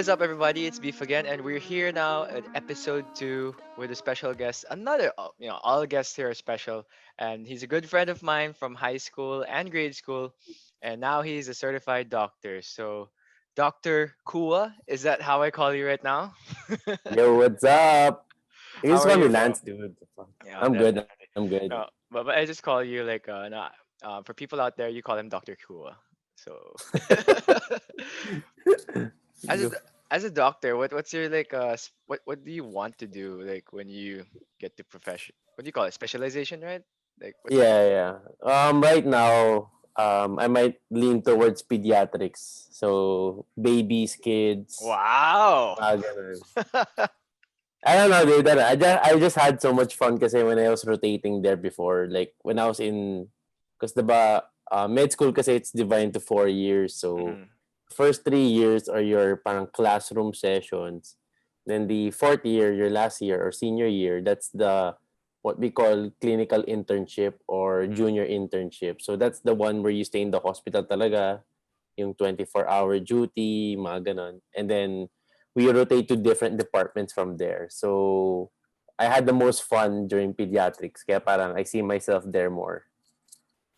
is up, everybody? It's Beef again, and we're here now at episode two with a special guest. Another, all guests here are special, and he's a good friend of mine from high school and grade school, and now he's a certified doctor. So, Doctor Kua, is that how I call you right now? Yo, what's up? You can How just are call me you, bro? Lance, dude. Yeah, I'm good. definitely. I'm good. No, but I just call you like no, for people out there, you call him Doctor Kua. So. as a You- as a doctor, what's your like what do you want to do like when you get to profession? What do you call it? Specialization, right? Like what's it yeah, called? yeah. Right now, I might lean towards pediatrics. So babies, kids, Wow. ganun. I don't know, dude. I just had so much fun kasi when I was rotating there before. Like when I was in, because med school kasi it's divided into 4 years. So Mhm. first 3 years are your parang classroom sessions. Then the fourth year, your last year or senior year, that's the what we call clinical internship or Mhm. junior internship. So that's the one where you stay in the hospital talaga, yung 24-hour duty, mga ganon. And then we rotate to different departments from there. So I had the most fun during pediatrics. Kaya parang I see myself there more.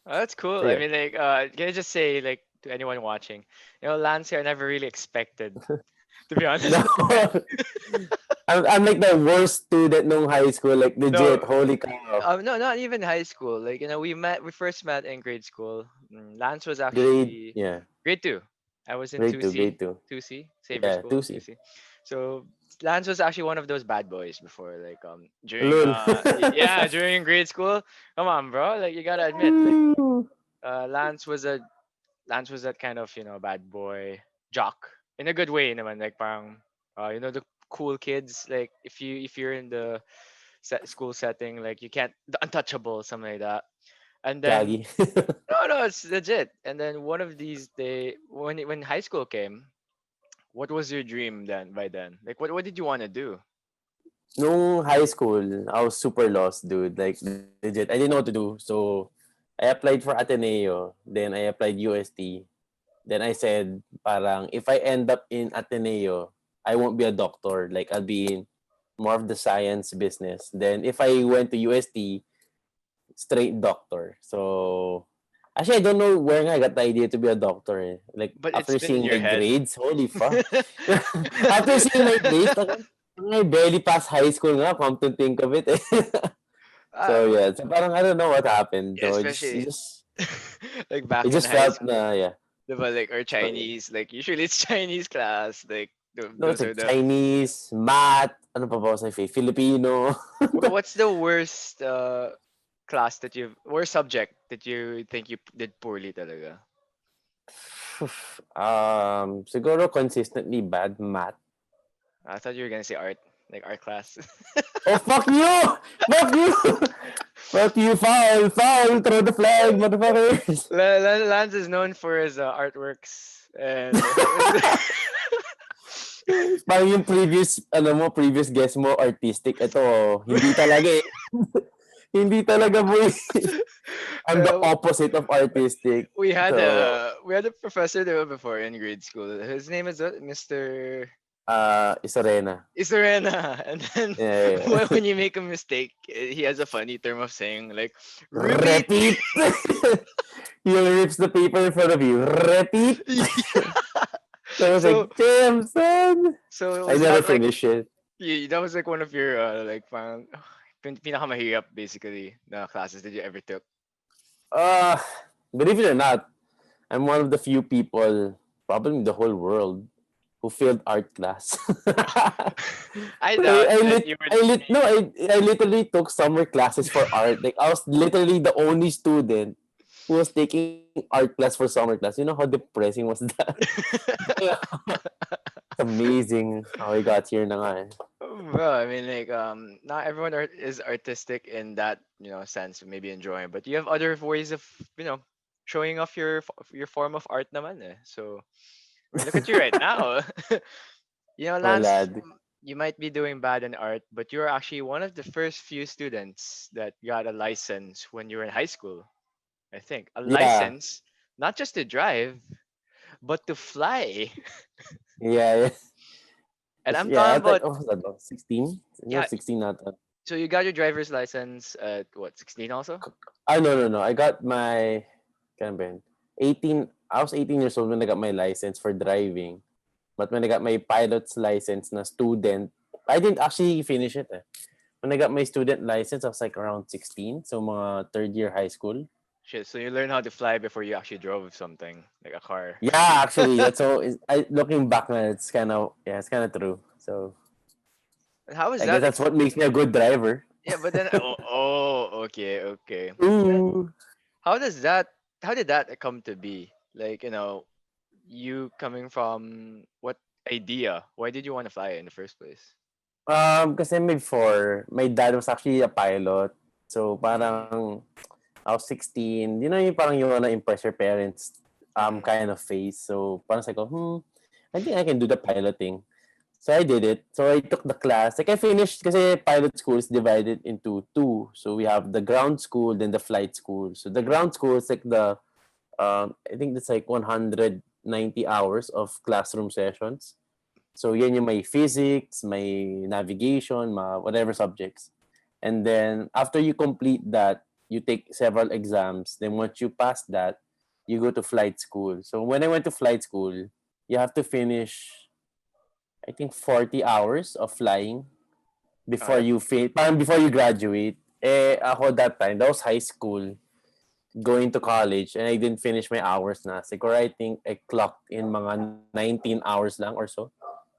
Oh, that's cool. So I yeah. mean, like, can I just say, like, to anyone watching, Lance here, I never really expected, to be No. honest. I'm like the worst student nung high school. Like No, legit. Holy cow. no, not even high school. Like, we first met in grade school. Lance was Grade, actually yeah. grade two. I was in Grade 2, 2C, grade 2. 2C, Savior Yeah, School, 2C. 2C. So Lance was actually one of those bad boys before, like during Lol. yeah, during grade school. Come on, bro, like you gotta admit, like Lance was a Lance was that kind of bad boy jock in a good way, naman like parang the cool kids, like if you're in the school setting, like you can't the untouchable, something like that. And then Gagi. no, it's legit. And then one of these day when high school came, what was your dream then by then? Like what did you want to do? Nung high school, I was super lost, dude. Like, legit. I didn't know what to do. So, I applied for Ateneo. Then, I applied UST. Then, I said, parang, if I end up in Ateneo, I won't be a doctor. Like, I'll be in more of the science business. Then, if I went to UST, straight doctor. So, actually, I don't know where I got the idea to be a doctor. Eh. Like, But it's after been in seeing your my head. grades, holy fuck. After seeing my grades, I barely passed high school nga, come to think of it. Eh. So, Well, yeah. So, parang I don't know what happened. So, especially like it back in just high felt school. na, yeah. Diba, like our So, yeah. Chinese, like usually it's Chinese class, like No, it's those are like the Chinese, math, ano pa ba ako sa Filipino. what's the worst class that you've worst subject that you think you did poorly talaga? Siguro consistently bad math. I thought you were gonna say art, like art class. Oh, fuck you! Fuck you! Fuck you, foul, foul, throw the flag, motherfuckers! Lance is known for his artworks and Parang yung previous guess mo, artistic. Ito, hindi talaga eh. Hindi talaga, boy. I'm the uh, opposite of artistic. So, we had a professor there before in grade school. His name is what? Mr. Isarena. Isorena. And then Yeah, yeah. when you make a mistake, he has a funny term of saying like repeat. Repeat! He rips the paper in front of you. Repeat! So I was so like, damn, son! so I was never that like finished it. that was like one of your like parang pinakamahirap basically na classes that you ever took? Uh, Believe it or not, I'm one of the few people, probably in the whole world, who failed art class. I doubt that you would. No, I literally took summer classes for art. Like I was literally the only student who was taking art class for summer class. You know how depressing was that? It's amazing how I got here na nga eh. Bro, I mean, like, not everyone is artistic in that sense, maybe enjoying, but you have other ways of showing off your form of art, naman eh. So, I mean, look at you right now. Oh, Lance, lad. you might be doing bad in art, but you're actually one of the first few students that got a license when you were in high school. I think a Yeah. license, not just to drive, but to fly. Yeah, yeah. And I'm Yeah, talking I was like, about, oh, what's that about 16? No, yeah. 16 not. So you got your driver's license at what, 16 also? No, no, no. I got my, kailan ba yun? 18, I was 18 years old when I got my license for driving. But when I got my pilot's license na student, I didn't actually finish it eh. When I got my student license, I was like around 16. So mga third year high school. Shit, so you learn how to fly before you actually drove something like a car. Yeah, actually, that's so. Looking back na, it's kind of yeah, it's kind of true. So And how is I guess that? that's what makes me a good driver. Yeah, but then okay, okay. Ooh. How does that? How did that come to be? Like, you coming from what idea? Why did you want to fly in the first place? Kasi before, my dad was actually a pilot. So Mm, parang I was 16. You know, yung parang you wanna impress your parents mm, kind of phase. So parang sabi ko, I think I can do the piloting. So I did it. So I took the class. Like I finished kasi pilot school is divided into two. So we have the ground school, then the flight school. So the mm. ground school is like I think it's like 190 hours of classroom sessions. So yan yung may physics, may navigation, whatever subjects. And then after you complete that, you take several exams. Then once you pass that, you go to flight school. So when I went to flight school, you have to finish I think 40 hours of flying All before right. you parang before you graduate. Ako that time, that was high school, going to college, and I didn't finish my hours na. Siguro I think I clocked in mga 19 hours lang or so.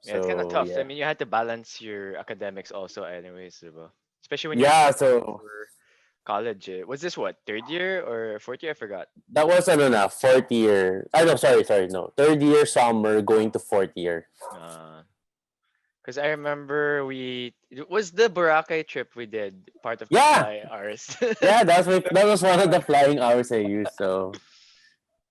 Yeah, it's kind of So, tough. I yeah. mean, you had to balance your academics also, anyways, diba? Especially when you're Yeah, studying so for college. Was this what, third year or fourth year? I forgot. that was ano na, fourth year. No, sorry, no. Third year summer going to fourth year. Because I remember it was the Boracay trip we did, part of the Yeah, fly hours. yeah, that was one of the flying hours I used. So,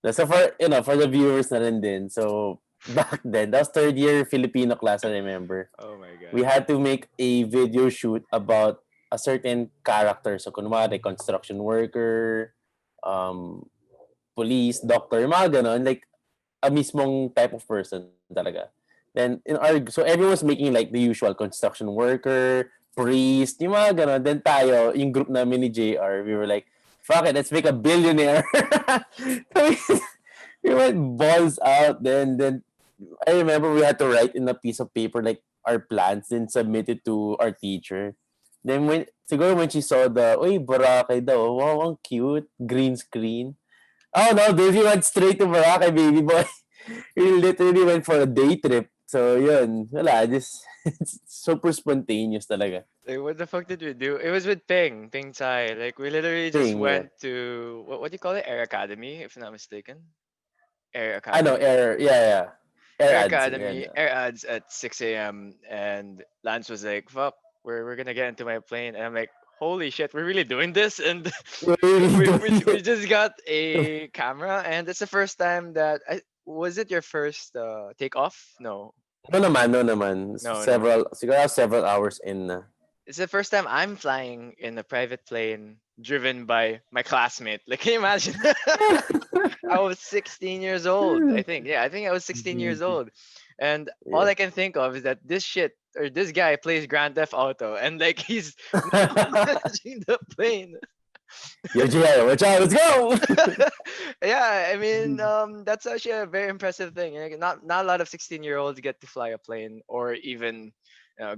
that's so for, for the viewers na rin din. So, back then, that was third year Filipino class, I remember. Oh my We god. had to make a video shoot about a certain character. So, kunwari, construction worker, um, police, doctor, yung mga ganon, like, a mismong type of person talaga. Then, so everyone's making like the usual construction worker, priest, yung mga ganon. Then tayo, yung group namin ni JR, we were like, fuck it, let's make a billionaire. So we went balls out. Then I remember we had to write in a piece of paper like our plans and submit it to our teacher. Then siguro when she saw uy, Boracay daw, wow, ang cute, green screen. Oh no, dude, we went straight to Boracay, baby boy. We literally went for a day trip. So yun, wala, just it's super spontaneous talaga. Like, what the fuck did we do? It was with Ping Tsai. Like, we literally just Thing, yeah. went to what do you call it? Air Academy, if I'm not mistaken. Air I know, Academy. air, yeah, yeah. Air Air ads, air Academy, ads. air ads at 6 a.m. And Lance was like, fuck, we're gonna get into my plane. And I'm like, holy shit, we're really doing this? And We're really doing we it. just got a camera. And it's the first time that was it your first takeoff? No, No naman. no. Siguro several hours in na. It's the first time I'm flying in a private plane driven by my classmate. Like, can you imagine? I was 16 years old, I think. Yeah, I think I was 16 years GG. old. And all Yeah. I can think of is that this shit or this guy plays Grand Theft Auto and like he's now managing the plane. Yo, GR, watch out, let's go! Yeah, I mean, that's actually a very impressive thing. Like, not a lot of 16-year-olds get to fly a plane or even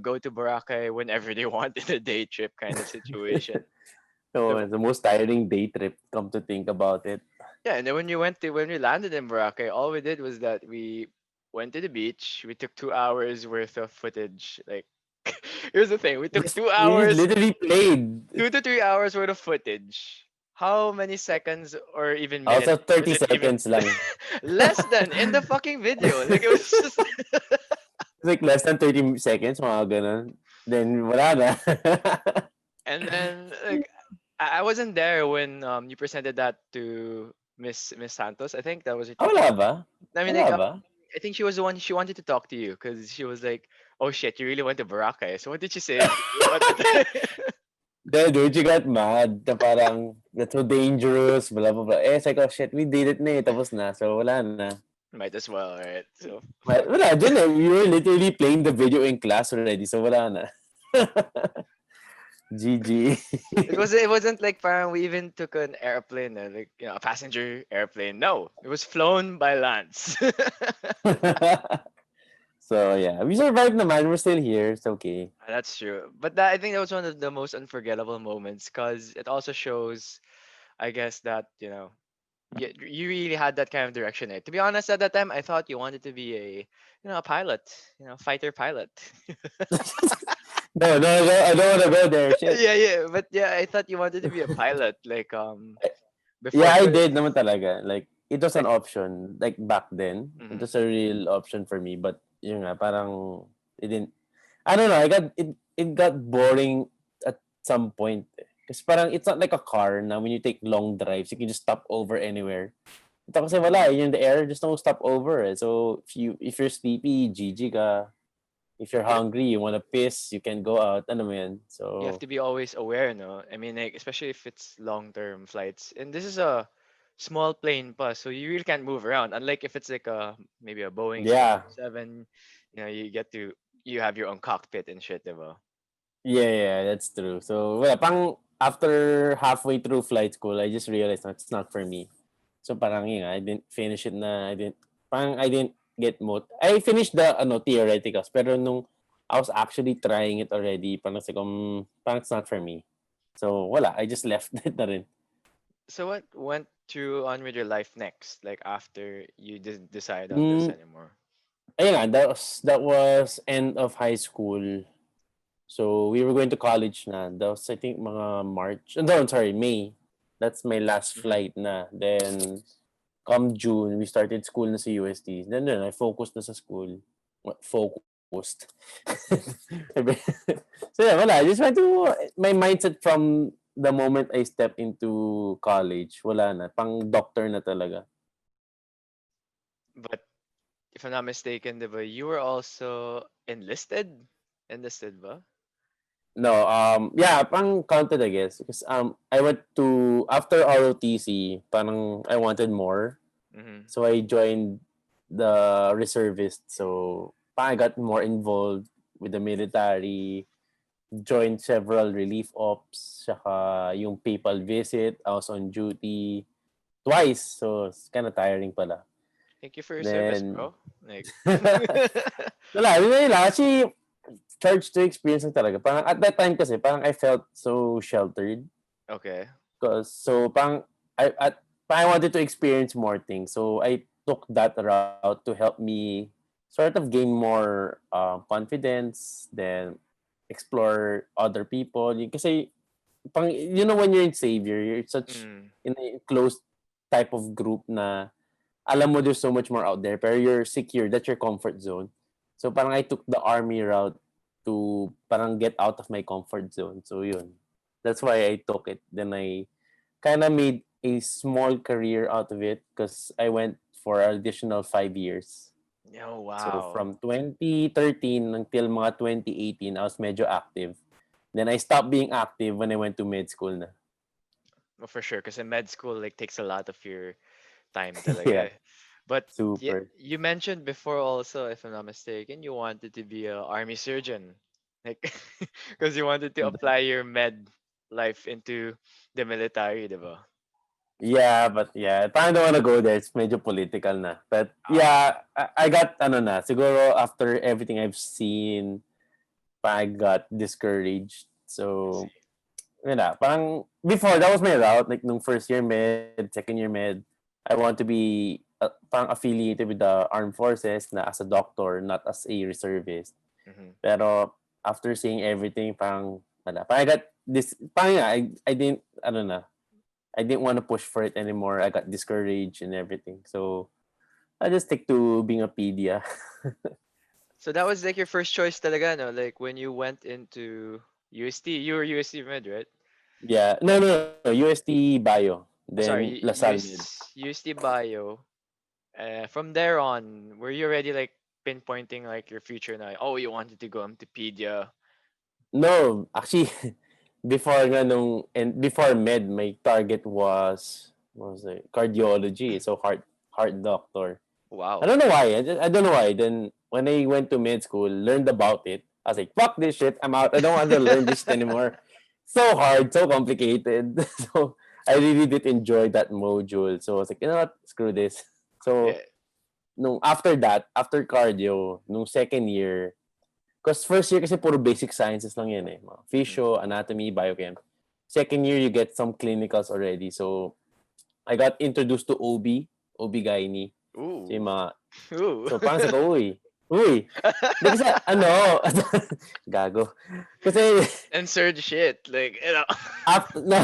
go to Boracay whenever they want in a day trip kind of situation. No, The- it's the most tiring day trip, come to think about it. Yeah, and then when we landed in Boracay, all we did was that we went to the beach. We took 2 hours worth of footage. Like, here's the thing: we took two We just hours, literally played. 2 to 3 hours worth of footage. How many seconds or even minutes Also, was 30 it even? seconds lang. Less than in the fucking video. Like it was just. It's like less than 30 seconds, mga ganun. Then, wala na. And then like I wasn't there when you presented that to Miss Santos. I think that was her Wala teacher. ba? I mean, Wala like ba? I think she was the one. She wanted to talk to you because she was like, "Oh shit, you really went to Boracay." So what did she say? What did Dude, you got mad na parang, that's so dangerous, blah, blah, blah. It's like, oh shit, we did it na eh, tapos na. So, wala na. Might as well, right? So But wala, dun eh. We were literally playing the video in class already. So wala na. GG. it wasn't like parang we even took an airplane, like a passenger airplane. No, it was flown by Lance. So yeah, we survived naman. We're still here. It's okay. That's true. But that, I think that was one of the most unforgettable moments because it also shows, I guess, that you really had that kind of direction. To be honest, at that time, I thought you wanted to be a pilot, fighter pilot. No, no, no, I don't want to go there. Shit. Yeah, yeah, but yeah, I thought you wanted to be a pilot, like before, Yeah, I cause did naman talaga. Like, it was an like, option. Like, back then, it mhm. was a real option for me. But, yun nga, parang, it didn't, I don't know, it got boring at some point. Because parang, it's not like a car na when you take long drives, you can just stop over anywhere. Ito kasi wala, you're in the air, just don't stop over. So, if you're sleepy, GG ka. If you're you hungry, you want to piss, you can go out. Ano mo yan? you have So, to be always aware, no? I mean, like, especially if it's long term flights, and this is a small plane bus, so you really can't move around. Unlike if it's like a maybe a Boeing yeah. 747, you have your own cockpit and shit, diba? Yeah, yeah, that's true. So, well, pang after halfway through flight school, I just realized that it's not for me. So, parang yun, I didn't finish it na, I didn't get I finished the, theoreticals, pero nung I was actually trying it already, parang it's not for me. So, wala, I just left it na rin. So what went through on with your life next, like after you didn't decide on this Mm, anymore? ayun nga, that was end of high school. So, we were going to college na. That was, I think, mga March. No, sorry, May. That's my last Hmm. flight na. Then, come June, we started school na sa UST. Then, I focused na sa school. Focused. So, yeah, wala. I just went to, my mindset from the moment I stepped into college, wala na. Pang doctor na talaga. But if I'm not mistaken, diba, you were also enlisted? Enlisted ba? No, yeah, pang counted, I guess. Because I went to, after ROTC, parang I wanted more. Mm-hmm. So I joined the reservist. So I got more involved with the military, joined several relief ops, saka yung people visit. I was on duty twice. So it's kind of tiring pala. Thank you for your service, Then, bro. Like, wala, yun lang. Actually, charged to experience lang talaga. Parang at that time kasi, parang I felt so sheltered. okay. Cause so I wanted to experience more things. So I took that route to help me sort of gain more confidence, then explore other people. Kasi when you're in Savior, you're such Mm. in a closed type of group na alam mo there's so much more out there, pero you're secure. That's your comfort zone. So parang I took the army route to parang get out of my comfort zone. So yun. That's why I took it. Then I kind of made a small career out of it because I went for an additional 5 years. Oh, So wow. from 2013 until mga 2018, I was medyo active. Then I stopped being active when I went to med school na. Well, for sure, because in med school, like, takes a lot of your time talaga. Yeah, Eh. But yeah, super. you mentioned before also, if I'm not mistaken, you wanted to be a army surgeon, like, because you wanted to apply your med life into the military, diba? Yeah, but yeah, I don't wanna go there. It's medyo political na. But Ah, yeah, I got ano na, siguro after everything I've seen, I got discouraged. I So, see. yun na, parang before that was my route, like nung first year med, second year med, I want to be parang affiliated with the armed forces na as a doctor, not as a reservist. Hmm. Pero after seeing everything, parang wala. Parang I got this, parang nga, I didn't, ano na, I didn't want to push for it anymore. I got discouraged and everything. So I just stick to being a pedia. So that was like your first choice talaga, no? Like when you went into UST, you were UST med, right? Yeah. No, no, no. UST Bio. Oh, Then sorry, Lasal Med. UST Bio. From there on, were you already like pinpointing like your future now? Oh, you wanted to go into pedia. No, actually, before nga nung, and before med, my target was, what was it? Cardiology. So heart doctor. I Wow. don't know why. I don't know why. Then when I went to med school, learned about it. I was like, fuck this shit. I'm out. I don't want to learn this shit anymore. So hard, so complicated. So I really did enjoy that module. So I was like, you know what? Screw this. Yeah. So nung after that, after cardio, nung second year, because first year kasi puro basic sciences lang yan eh. Mga Mhm. physio, anatomy, biochem. Second year, you get some clinicals already. So I got introduced to OB-GYN. So Ooh. yung mga Ooh. So parang sabi ko, uy. Hindi kasi, ano, gago. Kasi, Insert shit. Like, you know. up, no,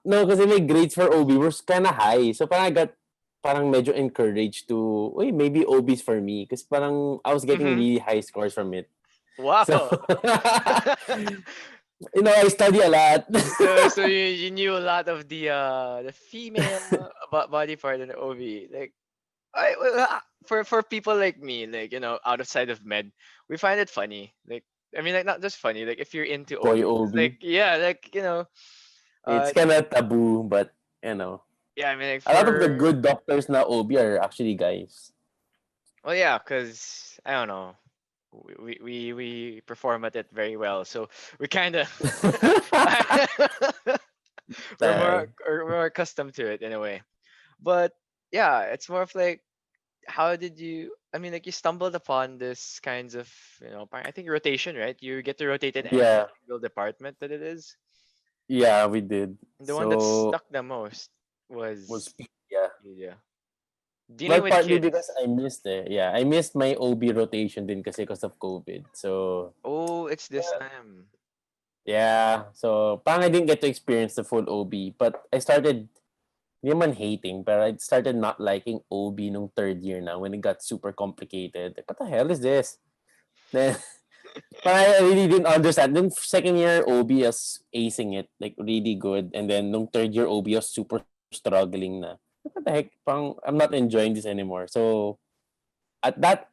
no, kasi may grades for OB were kind of high. So parang I got, parang medyo encouraged to, maybe OB's for me. Kasi parang I was getting Hmm. really high scores from it. So, Wow. I study a lot. So you knew a lot of the female body part in the OV. Like, for people like me, like, outside of med, we find it funny. Like, I mean, like, not just funny. Like, if you're into Boy OB, it's like, OB. yeah, like, It's uh, kind of taboo, but, you know. yeah. I mean, like, A lot of the for good doctors na OB are actually guys. well, yeah, cause I don't know. We perform at it very well, so we kind of Uh, we're more accustomed to it in a way. But yeah, it's more of like, how did you? I mean, like, you stumbled upon this kinds of, I think rotation, right? You get to rotate in every yeah. single department that it is. Yeah, we did. And the one that So stuck the most was was yeah. yeah, dealing Well, with partly because kids. I missed it. Yeah, I missed my OB rotation din kasi because of COVID. So Oh, it's this time. yeah, so parang I didn't get to experience the full OB, but I started hindi man hating, but I started not liking OB nung third year na when it got super complicated. Like, what the hell is this? Then but I really didn't understand. Then second year OB was acing it like really good, and then nung third year OB was super struggling na. What the heck? Pang I'm not enjoying this anymore. So that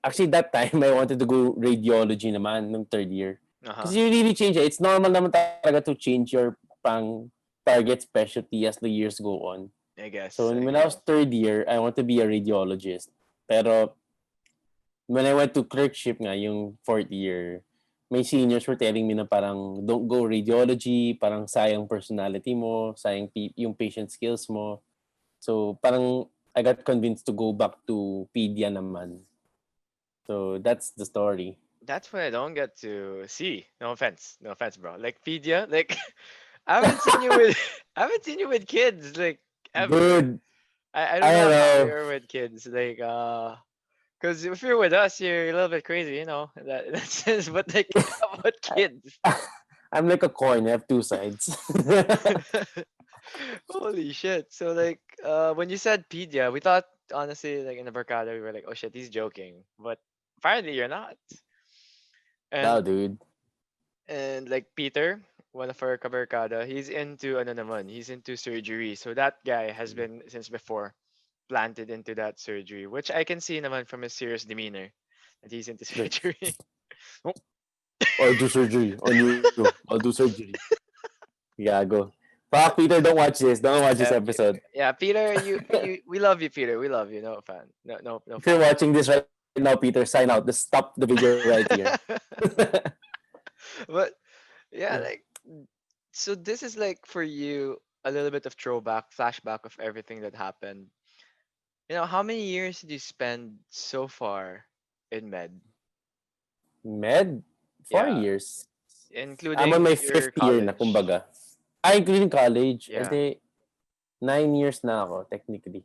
time I wanted to go radiology naman nung third year. Uh huh. Because you really change it. It's normal naman talaga to change your pang target specialty as the years go on. I So guess. I when I was guess. third year, I want to be a radiologist. Pero when I went to clerkship nga, yung fourth year, may seniors were telling me na parang don't go radiology, parang sayang personality mo, sayang yung patient skills mo. So parang I got convinced to go back to pedia naman. So that's the story. That's what I don't get to see. No offense, bro. Like, Pedia, like, I haven't seen you with I haven't seen you with kids, like, ever. Dude, I I don't don't know how know. you're with kids, like, because if you're with us, you're a little bit crazy, in that sense. But, like, how about kids? I'm like a coin. I have two sides. Holy shit! So, like, when you said Pedia, we thought, honestly, like, in the Barcada, we were like, oh shit, he's joking, but apparently you're not. No, And dude. like, Peter, one of our kabarkada, he's into ano naman, he's into surgery. So that guy has been since before planted into that surgery, which I can see naman from his serious demeanor that he's into Like, surgery. Oh, I'll do surgery on you. I'll do surgery. Gago. Fuck, Peter, don't watch this. Don't watch this episode. yeah, Peter, you we love you, Peter. We love you. No fan. No If you're fan. watching this right now, Peter, sign out. Just stop the video right here. But yeah, like, so this is like for you a little bit of throwback, flashback of everything that happened. How many years did you spend so far in med? Med? Four Yeah, years. I'm on including my your fifth year na, college. kumbaga. Including college. Yeah. Edi, 9 years na ako, technically.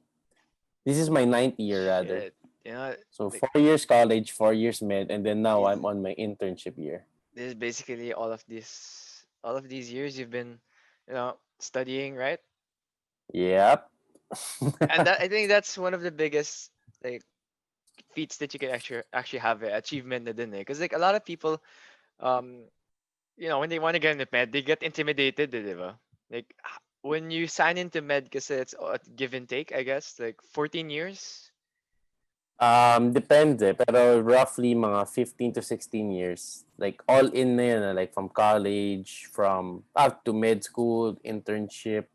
This is my ninth year, rather. Shit. So Like, 4 years college, 4 years med, and then now these I'm on my internship year. this is basically all of these years you've been, studying, right? Yep. And that, I think that's one of the biggest, like, feats that you can actually have, achievement na din, eh. Because, like, a lot of people, um when they want to get into med, they get intimidated, di ba? Like, when you sign into med, because it's a give and take, I guess, like 14 years. Depende, pero roughly mga 15 to 16 years. Like all in na yun, like from college, from up to med school, internship.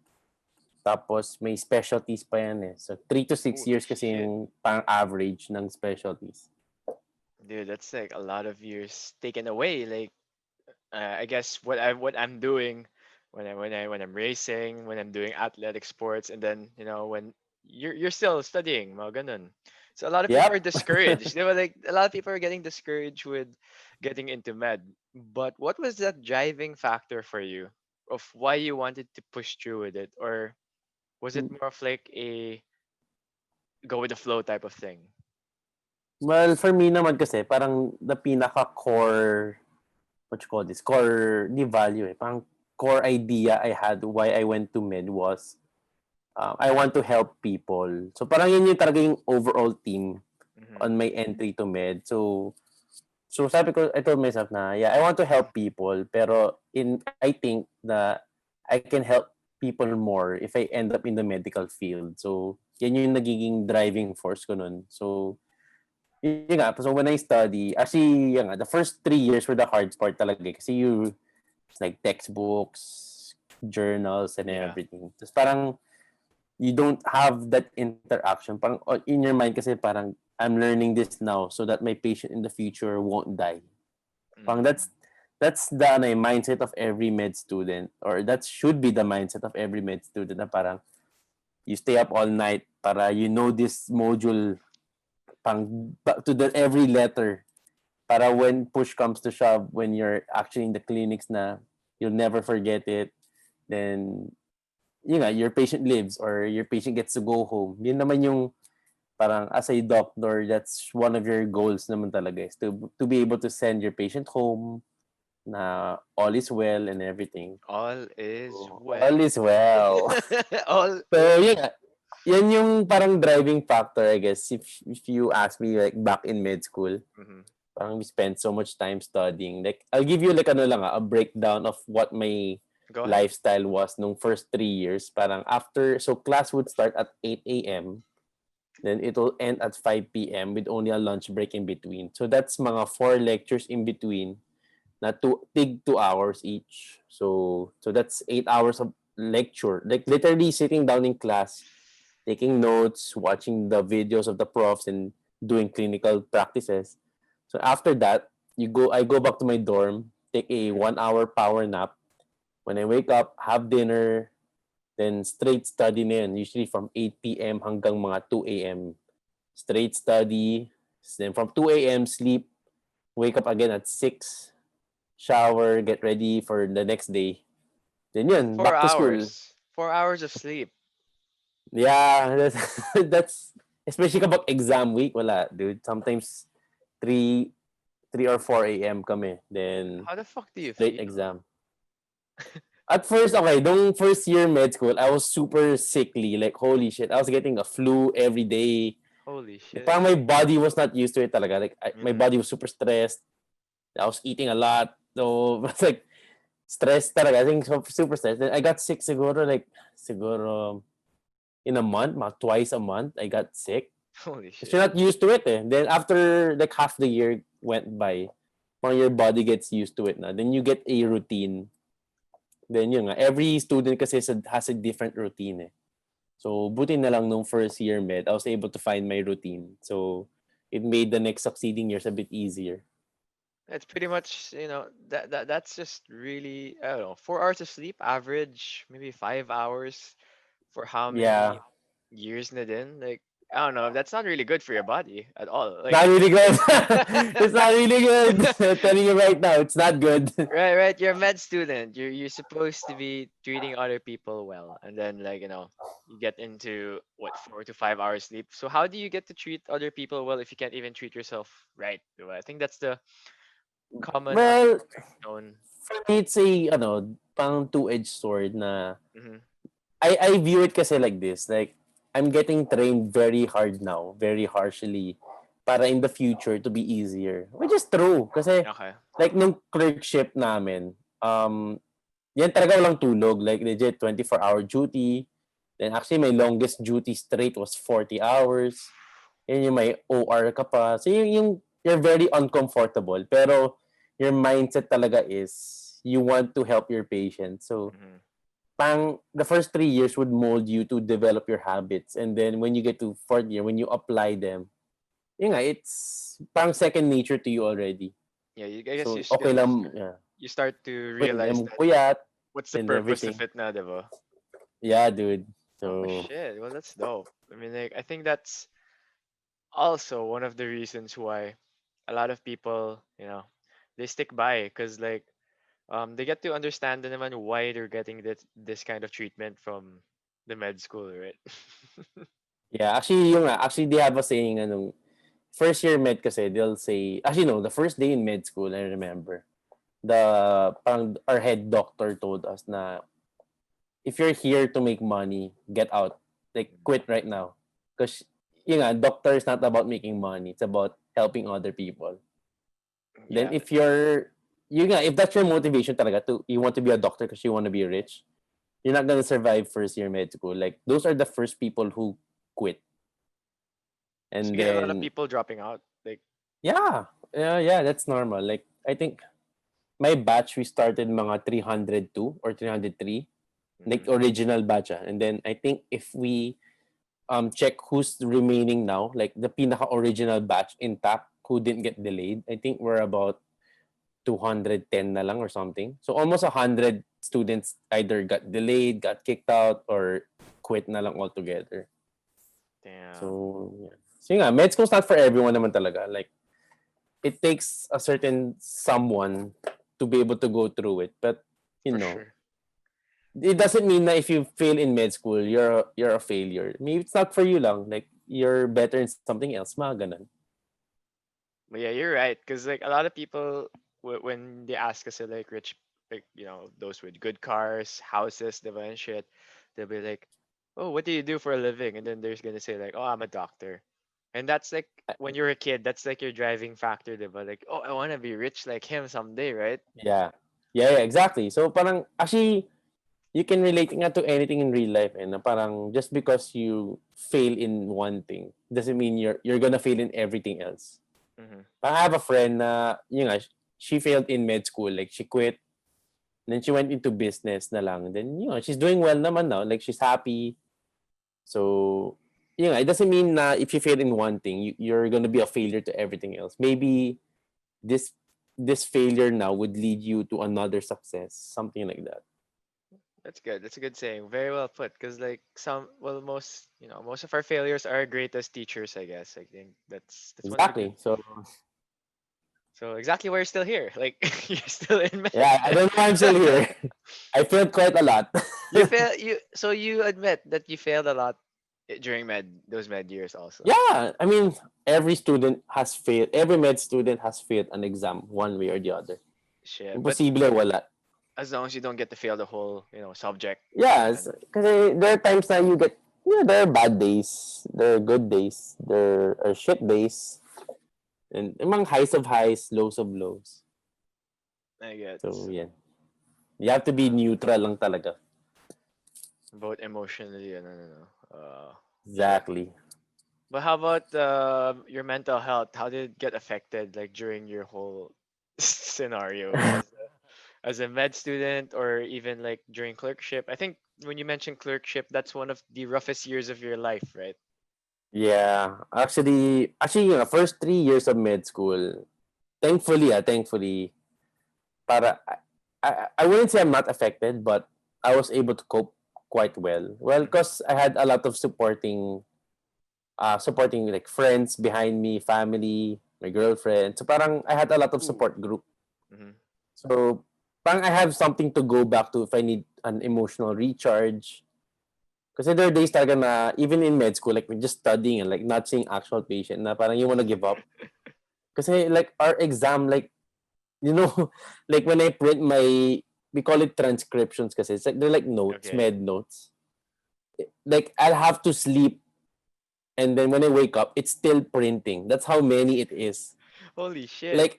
Tapos may specialties pa yan eh. So 3 to 6 years Holy kasi shit. yung pang average ng specialties. Dude, that's like a lot of years taken away. Like I guess what I'm doing when I'm racing, when I'm doing athletic sports, and then when you're still studying, mga ganun. So a lot of people are Yep. discouraged. They were like a lot of people are getting discouraged with getting into med. But what was that driving factor for you of why you wanted to push through with it, or was it more of like a go with the flow type of thing? Well, for me naman kasi, parang the pinaka-core, what you call this, core, di value eh. Parang core idea I had why I went to med was, I want to help people. So parang yun yung talaga yung overall theme Mm-hmm. on my entry to med. So sabi ko, I told myself na, yeah, I want to help people, pero I think na I can help people more if I end up in the medical field. So, yan yung nagiging driving force ko nun. So, yun nga. So, when I study, actually, yun nga, the first 3 years were the hard part talaga. Kasi it's like textbooks, journals, and Yeah. everything. Tapos parang, you don't have that interaction. Parang in your mind kasi parang, I'm learning this now so that my patient in the future won't die. Parang Mm-hmm. that's the mindset of every med student, or that should be the mindset of every med student na parang you stay up all night para you know this module pang to the every letter para when push comes to shove, when you're actually in the clinics na you'll never forget it, then your patient lives or your patient gets to go home. Yun naman yung parang as a doctor, that's one of your goals naman talaga is to be able to send your patient home na all is well and everything. All is So, all well. is well. All So, is. yan yung parang driving factor, I guess, if you ask me like back in med school, Mm-hmm. parang we spent so much time studying. Like, I'll give you like ano lang a breakdown of what my Go ahead. lifestyle was nung first 3 years. Parang so class would start at 8 a.m. Then it will end at 5 p.m. with only a lunch break in between. So that's mga 4 lectures in between na take 2 hours each. So that's 8 hours of lecture. Like literally sitting down in class, taking notes, watching the videos of the profs and doing clinical practices. So after that, I go back to my dorm, take a Mm-hmm. 1 hour power nap. When I wake up, have dinner, then straight study na yun, usually from 8 p.m. hanggang mga 2 a.m. Straight study. Then from 2 a.m. sleep, wake up again at 6, shower, get ready for the next day. Then yun, Four back to school. hours. 4 hours of sleep. Yeah, that's especially kapag exam week, wala, dude. Sometimes 3 3 or 4 a.m. kami. Then How the fuck do you straight feel? exam. At first, okay, nung first year med school, I was super sickly. Like, holy shit, I was getting a flu every day. Holy Like, shit. parang my body was not used to it talaga. Like, my Mm-hmm. body was super stressed. I was eating a lot. So, it's like, stressed talaga. I think super stressed. Then I got sick siguro in a month, twice a month, I got sick. Holy Because shit. you're not used to it eh. Then after like half the year went by, parang your body gets used to it na. Then you get a routine. Then yun nga, every student kasi has a different routine eh. So buti na lang nung first year med, I was able to find my routine. So it made the next succeeding years a bit easier. It's pretty much, that's just really, I don't know, 4 hours of sleep, average, maybe 5 hours for how Yeah. many years na din? Like, I don't know, that's not really good for your body at all. Like, Not really good. It's not really good. I'm telling you right now, it's not good. right, right. You're a med student. You're supposed to be treating other people well, and then like you get into what 4 to 5 hours sleep. So how do you get to treat other people well if you can't even treat yourself right? Diba? I think that's the common Well, unknown. for me, it's a, pang two-edged sword na Mm-hmm. I view it kasi like this. Like, I'm getting trained very hard now, very harshly, para in the future to be easier. Which is true. Kasi, Okay. like, nung clerkship namin, yan talaga walang tulog. Like, legit, 24-hour duty. Then, actually, my longest duty straight was 40 hours. Yan yung may OR ka pa. So, you're very uncomfortable. Pero, your mindset talaga is, you want to help your patient. So, Mm-hmm. the first 3 years would mold you to develop your habits. And then when you get to fourth year, when you apply them, yun nga, it's pang second nature to you already. Yeah, I guess So, okay lang, yeah. you start to When realize I'm that puyat what's the and purpose of everything. it na, diba? Yeah, dude. Oh So, shit. Well, that's dope. I mean, like, I think that's also one of the reasons why a lot of people, they stick by, because like they get to understand na naman why they're getting this kind of treatment from the med school, right? yeah. Actually, they have a saying, first year med kasi, they'll say, actually, no, the first day in med school, I remember, our head doctor told us na, if you're here to make money, get out. Like, quit right now. Because, doctor is not about making money. It's about helping other people. Then Yeah, if if that's your motivation talaga, you want to be a doctor because you want to be rich, you're not gonna survive first year med school. Like, those are the first people who quit. so And you get a lot of then, people dropping out. Like, yeah, that's normal. Like, I think my batch, we started mga 302 or 303, like mhm. original batch. And then I think if we check who's remaining now, like the pinaka original batch intact who didn't get delayed, I think we're about 210 na lang or something. So almost 100 students either got delayed, got kicked out, or quit na lang altogether. Damn. So, yeah. So nga, med school's not for everyone naman talaga. Like, it takes a certain someone to be able to go through it. But, you For know, sure. it doesn't mean that if you fail in med school, you're a failure. Maybe it's not for you lang. Like, you're better in something else. Mga ganun. But yeah, you're right. Because like a lot of people, when they ask us, like rich, like those with good cars, houses, diba, and shit, they'll be like, "Oh, what do you do for a living?" And then there's gonna say like, "Oh, I'm a doctor." And that's like when you're a kid, that's like your driving factor, diba? Like, "Oh, I wanna be rich like him someday," right? Yeah. Yeah, exactly. So parang, actually, you can relate nga to anything in real life. Na parang, just because you fail in one thing, doesn't mean you're gonna fail in everything else. Mm-hmm. I have a friend na, she failed in med school. Like, she quit. Then she went into business na lang. Then, she's doing well naman now. Like, she's happy. So, it doesn't mean na if you fail in one thing, you're gonna be a failure to everything else. Maybe this this failure now would lead you to another success, something like that. That's good. That's a good saying. Very well put. Because like most of our failures are our greatest teachers. I guess. I think that's one of the good. Exactly. So, So exactly why you're still here. Like you're still in yeah, I med. don't know why I'm still here. I failed quite a lot. You fail. So you admit that you failed a lot during those med years also. Yeah, I mean, every student has failed. Every med student has failed an exam one way or the other. Shit. But Imposible wala. as long as you don't get to fail the whole subject, Yes, then because there are times that you get, there are bad days, there are good days, there are shit days, and among highs of highs, lows of lows. I get So, yeah. You have to be neutral lang talaga. both emotionally and shit. Exactly. But how about your mental health? How did it get affected like during your whole scenario as a med student or even like during clerkship? I think when you mentioned clerkship, that's one of the roughest years of your life, right? Yeah. Actually, first 3 years of med school, thankfully, para, I wouldn't say I'm not affected, but I was able to cope quite well. Well, Mm-hmm. because I had a lot of supporting like friends behind me, family, my girlfriend. So parang I had a lot of Ooh. support group. Mm-hmm. So parang I have something to go back to if I need an emotional recharge. Kasi there are days talaga na even in med school, like we're just studying and like not seeing actual patient na parang you wanna give up. Kasi like our exam, like, you know, like when I print we call it transcriptions kasi. It's like, they're like notes, Okay. med notes. Like, I'll have to sleep, and then when I wake up, it's still printing. That's how many it is. Holy shit. Like,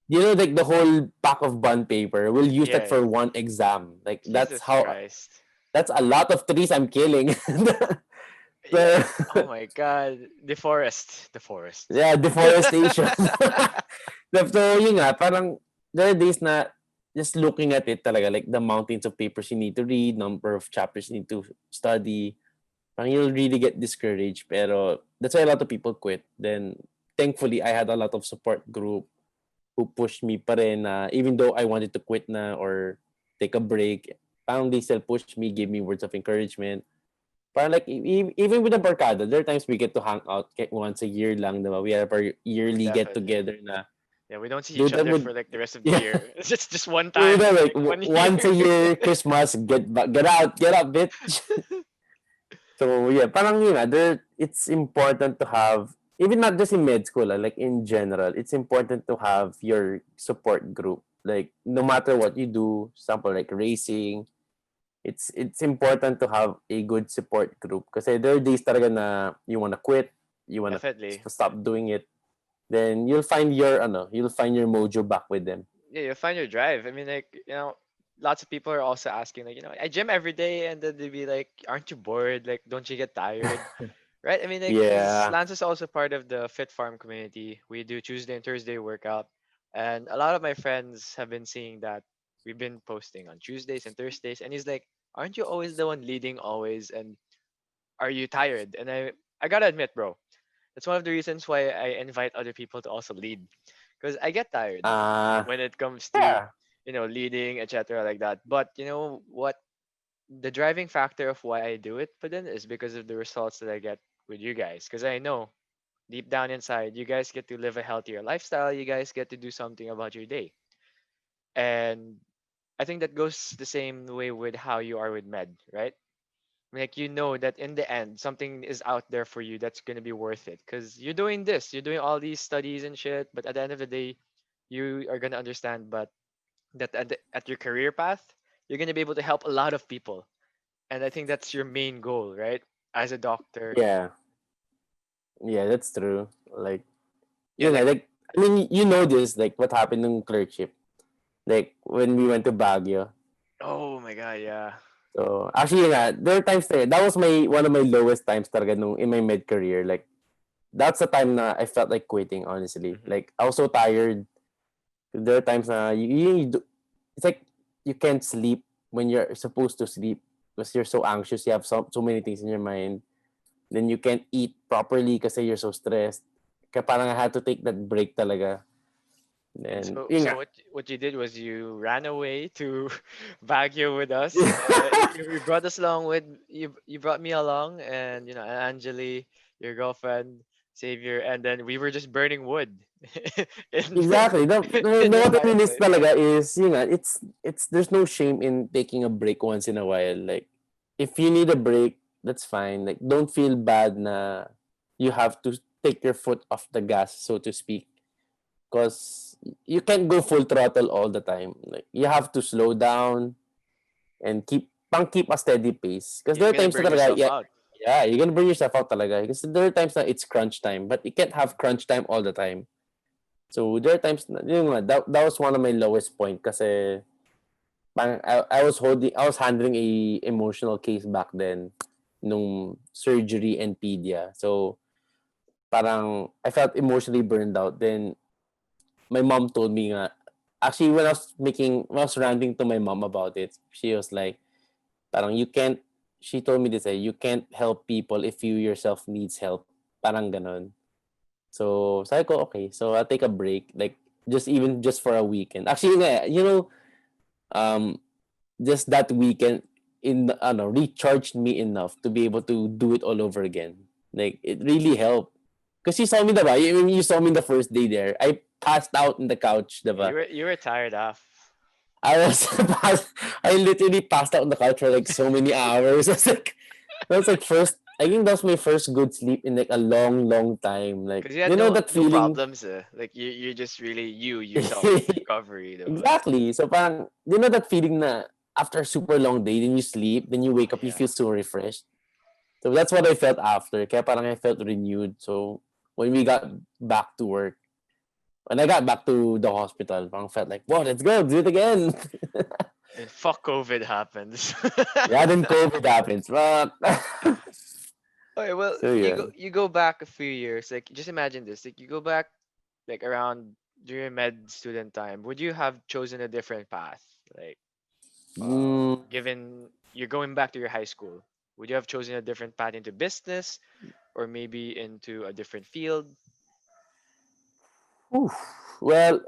like the whole pack of bond paper, we'll use that Yeah. for one exam. Like, Jesus Christ. that's a lot of trees I'm killing. Yeah. So, Oh my God. The forest. The forest. yeah, deforestation. So, yun nga, parang, there are days na just looking at it talaga, like the mountains of papers you need to read, number of chapters you need to study, parang you'll really get discouraged. Pero that's why a lot of people quit. Then thankfully, I had a lot of support group who pushed me pa rin na even though I wanted to quit na or take a break, parang they still pushed me, gave me words of encouragement. Parang like even with the barkada, there are times we get to hang out once a year lang, diba? We have our yearly get Definitely. together na Yeah, we don't see do each that other with for like the rest of the yeah. year. It's just one Do time, that like like one year. once a year Christmas, get out, bitch. So yeah, parang yun there it's important to have even not just in med school, like in general, it's important to have your support group. Like no matter what you do, example like racing, it's important to have a good support group kasi there are days talaga na you wanna quit, you wanna Definitely. stop doing it, then you'll find your mojo back with them. Yeah, you'll find your drive. I mean, like, lots of people are also asking, like, I gym every day, and then they'd be like, aren't you bored? Like, don't you get tired? Right? I mean, like, because Yeah. Lance is also part of the Fit Farm community. We do Tuesday and Thursday workout, and a lot of my friends have been seeing that we've been posting on Tuesdays and Thursdays, and he's like, aren't you always the one leading always? And are you tired? And I gotta admit, bro, that's one of the reasons why I invite other people to also lead, because I get tired Uh when it comes to yeah. leading, etc., like that. But you know what, the driving factor of why I do it, but then, is because of the results that I get with you guys, because I know deep down inside you guys get to live a healthier lifestyle, you guys get to do something about your day. And I think that goes the same way with how you are with med, right? Like, you know that in the end something is out there for you that's going to be worth it, because you're doing this, you're doing all these studies and shit, but at the end of the day you are going to understand, but that at your career path, you're going to be able to help a lot of people. And I think that's your main goal, right? As a doctor. Yeah. Yeah, that's true. Like Yeah, you know, like, like I mean you know this, like what happened in clerkship. Like when we went to Baguio. oh my god, yeah. So actually nga, there are times there. That was my one of my lowest times talaga nung in my med career. Like that's the time na I felt like quitting, honestly. Hmm. Like I was so tired. There are times na it's like you can't sleep when you're supposed to sleep because you're so anxious. You have so many things in your mind. Then you can't eat properly kasi you're so stressed. Kaya parang I had to take that break talaga. And Then, yun so nga. what you did was you ran away to Baguio with us. You brought us along with you brought me along, and Angeli, your girlfriend, Savior, and then we were just burning wood in Exactly. in The the what I mean is fireplace. talaga is, yun nga, it's, there's no shame in taking a break once in a while. Like, if you need a break, that's fine. Like, don't feel bad na you have to take your foot off the gas, so to speak. Because you can't go full throttle all the time. Like, you have to slow down and keep a steady pace. Because there You're are gonna times na burn talaga, yourself yeah, out. yeah, you're gonna burn yourself out talaga. Because there are times that it's crunch time, but you can't have crunch time all the time. So there are times na, yun nga, that was one of my lowest point kasi I was handling a emotional case back then nung surgery and pedia. So parang I felt emotionally burned out. Then my mom told me nga, actually when I was ranting to my mom about it, she was like, parang you can't, she told me this, you can't help people if you yourself needs help. Parang ganon. So sabi ko, okay, so I'll take a break, like just for a weekend. Actually, nga, um, just that weekend recharged me enough to be able to do it all over again. Like it really helped. Because you saw me, diba? When you saw me the first day there, I passed out in the couch, Yeah, diba? you were tired off. I was I literally passed out on the couch for like so many hours. That was like first. I think that was my first good sleep in like a long, long time. Like Because you had you know that no feeling. problems. Like, you're just really you yourself recovery though. Exactly. So parang, you know that feeling na after a super long day, then you sleep, then you wake up, you Yeah. feel so refreshed. So that's what I felt after. Kaya parang I felt renewed. So when we got back to work, when I got back to the hospital, parang felt like, wow, let's go, do it again. And fuck COVID happens. Yeah, then COVID happens. But Okay, well, so yeah. you go back a few years. Like, just imagine this. Like, you go back like around. during med student time, would you have chosen a different path? Like, Mm, given you're going back to your high school, would you have chosen a different path into business or maybe into a different field? oof. Well,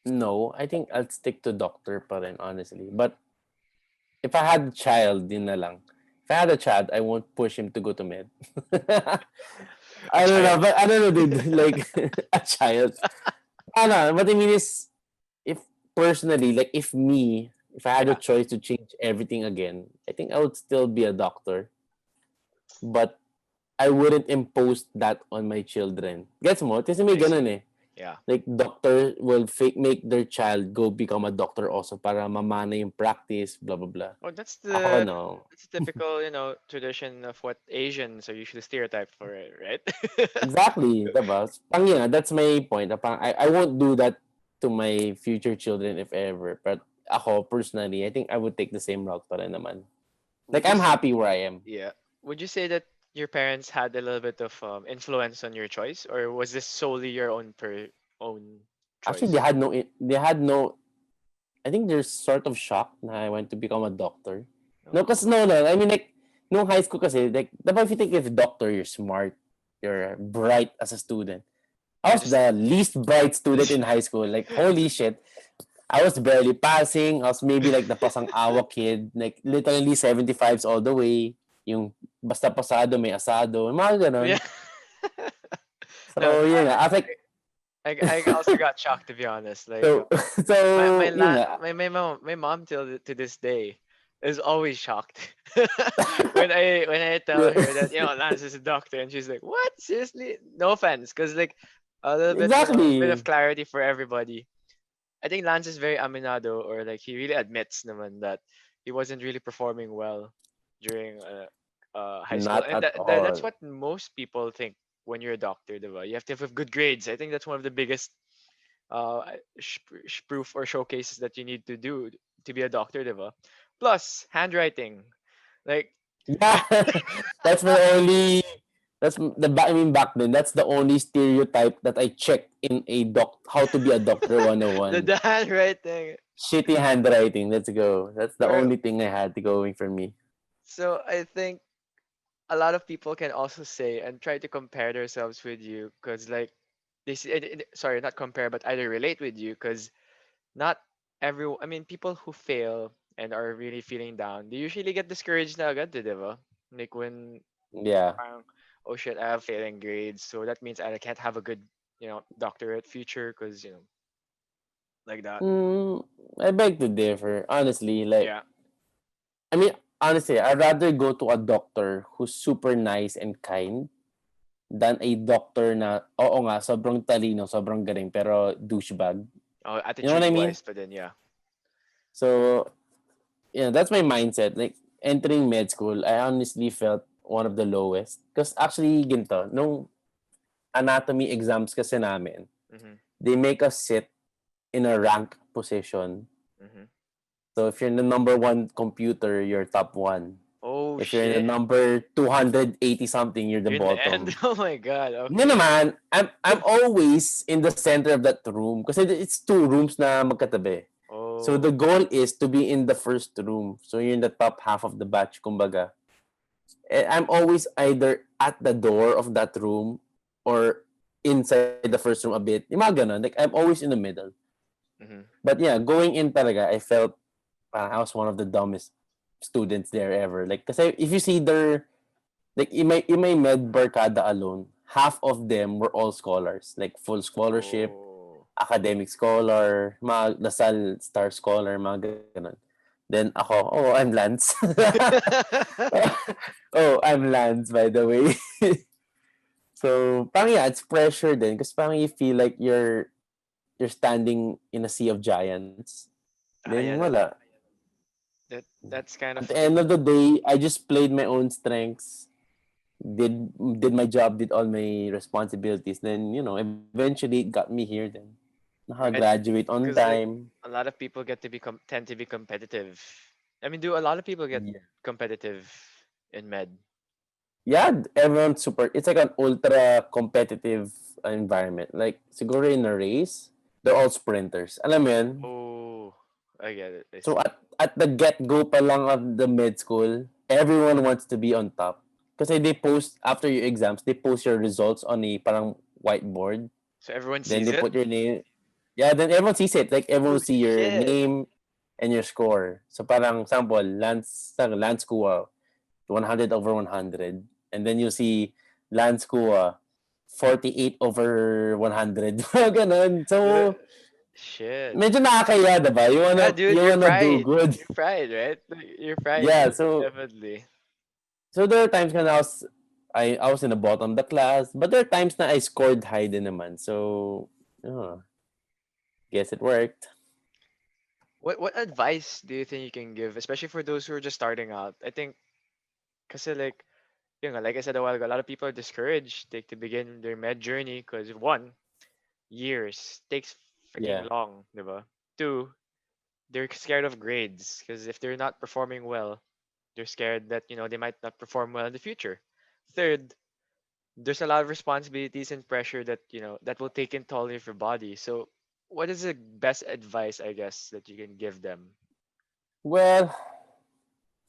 no. I think I'll stick to doctor pa rin, honestly. But if I had a child, din na lang. If I had a child, I won't push him to go to med. A I don't know, child. but I don't know, dude. Like a child. I don't know. What I mean is, if personally, like if I had a Yeah. choice to change everything again, I think I would still be a doctor. But I wouldn't impose that on my children. Gets mo? Kasi may I ganun see. eh. Yeah. Like doctor will make their child go become a doctor also para mamana yung practice, blah blah blah. Oh, that's Ako the no. that's the typical, tradition of what Asians are usually stereotyped for, it, right? Exactly, diba? Pang yun, that's my point. Pang, I won't do that to my future children if ever. But ako, personally, I think I would take the same route pa rin naman. Like, Would you I'm s- happy where I am. yeah. Would you say that your parents had a little bit of influence on your choice, or was this solely your own Actually, choice? they had no, I think they're sort of shocked na I went to become a doctor. No, Oh, kasi no. I mean, like, no high school kasi, like, diba if you think of doctor, you're smart, you're bright as a student. I yeah, was just the least bright student in high school. Like, holy shit. I was barely passing. I was maybe like the pasang-awa kid. Like, literally 75s all the way. Yung basta pasado, may asado. Mga yeah. ganon. No, So, yun nga. I was like, I also got shocked, to be honest. Like, so, so, yun nga. my mom till to this day is always shocked when I tell her that Lance is a doctor, and she's like, "What? Seriously? No offense, because like a little bit bit of Exactly. clarity for everybody. I think Lance is very aminado, or like he really admits naman that he wasn't really performing well during high school, Not and at that's all. what most people think when you're a doctor, diba? You have to have good grades. I think that's one of the biggest proof or showcases that you need to do to be a doctor, diba? Plus handwriting, like Yeah. that's my only, I mean, back then, that's the only stereotype that I checked in a how to be a doctor the 101. handwriting. Shitty handwriting. Let's go. That's the Or only thing I had going for me. so I think a lot of people can also say and try to compare themselves with you, because like sorry, not compare, but either relate with you, because not everyone, I mean, people who fail and are really feeling down, they usually get discouraged na agad, diba? Like when Yeah. parang, oh shit, I have failing grades, so that means I can't have a good, doctorate future, because, like that. Mm, I beg to differ. Honestly, like, Yeah. I mean, honestly, I'd rather go to a doctor who's super nice and kind than a doctor na, oo nga, sobrang talino, sobrang galing, pero douchebag. Oh, You know what attitude I mean? wise, but then yeah. So, yeah, that's my mindset. Like, entering med school, I honestly felt one of the lowest. Because actually, ginto, nung anatomy exams kasi namin, Mm-hmm. they make us sit in a rank position. Mm-hmm. So if you're in the number one computer, you're top one. Oh If you're in the shit, number 280 something, you're the you're in the end. bottom. Oh my god. Hindi Okay. naman, I'm always in the center of that room kasi it's two rooms na magkatabi. So the Oh. goal is to be in the first room. So you're in the top half of the batch, kumbaga. And I'm always either at the door of that room or inside the first room a bit. Yung mga ganun. Like, I'm always in the middle. Mm-hmm. But yeah, going in talaga, I felt I was one of the dumbest students there ever. Like, kasi if you see their, like, in my med barkada alone, half of them were all scholars. Like, full scholarship, Oh. academic scholar, mga Lasal Star Scholar, mga ganun. Then ako, oh, I'm Lance. oh, I'm Lance, by the way. So, parang yeah, it's pressure then. Kasi parang you feel like you're standing in a sea of giants. Then Yeah, wala. that's kind At of the end of the day, I just played my own strengths, did my job, did all my responsibilities. Then, eventually it got me here then. right, Naka-graduate on because like time. a lot of people get to tend to be competitive. I mean, do a lot of people get Yeah. competitive in med? yeah, everyone's super. It's like an ultra competitive environment. Like siguro in a race, they're all sprinters. Alam mo yun? Oh, I get it. I So see. at the get go pa lang of the med school, everyone wants to be on top. Kasi they post after your exams, they post your results on a parang whiteboard. So everyone Then sees they it. put your name. Yeah, then everyone sees it. Like everyone Oh will see your shit! name and your score. So parang sample, Lance Kua, 100 over 100. And then you see Lance Kua, 48 over 100. Ganun. Uh, So Shit. medyo nakakaya, diba? Yeah, dude, You you're wanna do fried. good. You're fried, right? Like, you're fried, Yeah, so definitely. there are times when I was in the bottom of the class, but there are times na I scored high din naman. So, oh, guess it worked. What advice do you think you can give, especially for those who are just starting out? I think, cause like like I said a while ago, a lot of people are discouraged to begin their med journey because one, years takes freaking Yeah. long, diba? Two, they're scared of grades because if they're not performing well, they're scared that they might not perform well in the future. Third, there's a lot of responsibilities and pressure that that will take in toll of your body. So, what is the best advice I guess that you can give them? Well,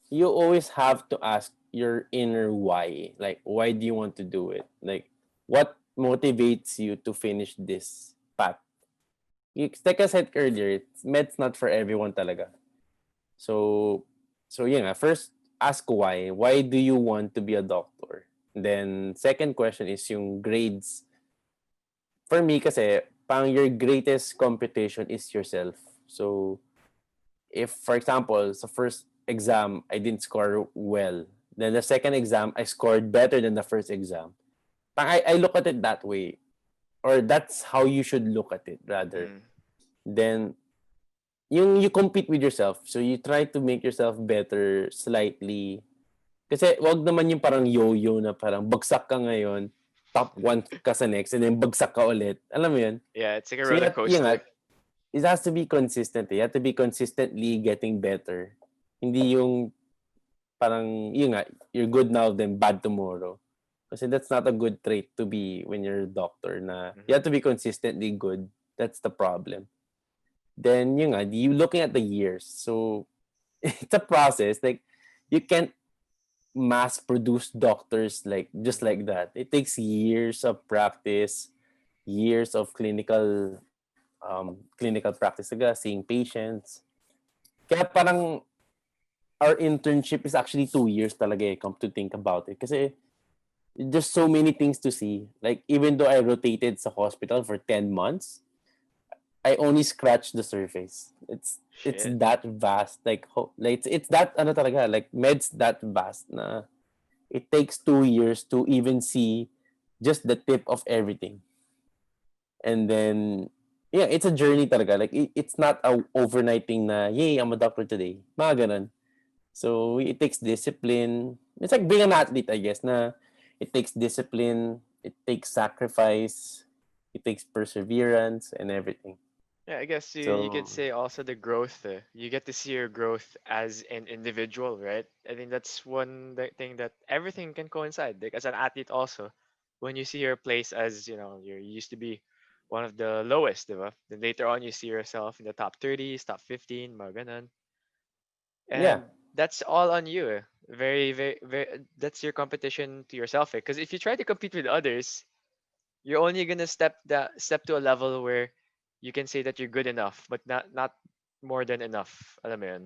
you always have to ask your inner why. Like, why do you want to do it? Like, what motivates you to finish this path? Like I said earlier, med's not for everyone talaga. So, yeah, first ask why. Why do you want to be a doctor? Then, second question is yung grades. For me kasi, pang your greatest competition is yourself. So, if for example, sa first exam, I didn't score well, then the second exam, I scored better than the first exam. I look at it that way. Or that's how you should look at it rather. Mm, Then, you compete with yourself. So, you try to make yourself better slightly. Kasi wag naman yung parang yo-yo na parang bagsak ka ngayon, top 1 ka sa next, and then bagsak ka ulit. Alam mo yun? yeah, it's like a So, roller yun nga, coaster. it has to be consistent. You have to be consistently getting better. Hindi yung parang, yun nga, you're good now, then bad tomorrow. Kasi that's not a good trait to be when you're a doctor na you Hmm. have to be consistently good. That's the problem. Then, yun nga, you looking at the years. So, it's a process. Like, you can't mass produce doctors like just Hmm. like that. It takes years of practice, years of clinical practice talaga, seeing patients. Kaya parang our internship is actually 2 years talaga come to think about it. Kasi there's so many things to see. Like, even though I rotated sa hospital for 10 months, I only scratched the surface. It's Shit. that vast. Like, it's that, ano talaga, like, med's that vast na it takes 2 years to even see just the tip of everything. And then, yeah, it's a journey talaga. Like, it's not a overnight thing na, yay, I'm a doctor today. Mga ganun. So it takes discipline. It's like being an athlete, I guess. Na it takes discipline, it takes sacrifice, it takes perseverance and everything. Yeah, I guess you could So say also the growth. You get to see your growth as an individual, right? I think that's one thing that everything can coincide. Like as an athlete, also, when you see your place as you used to be one of the lowest, diba? Then later on you see yourself in the top 30s, top 15, mga ganun. yeah, And that's all on you. Very, very, very. That's your competition to yourself. Because if you try to compete with others, you're only gonna step to a level where you can say that you're good enough, but not more than enough. Alam mo yun?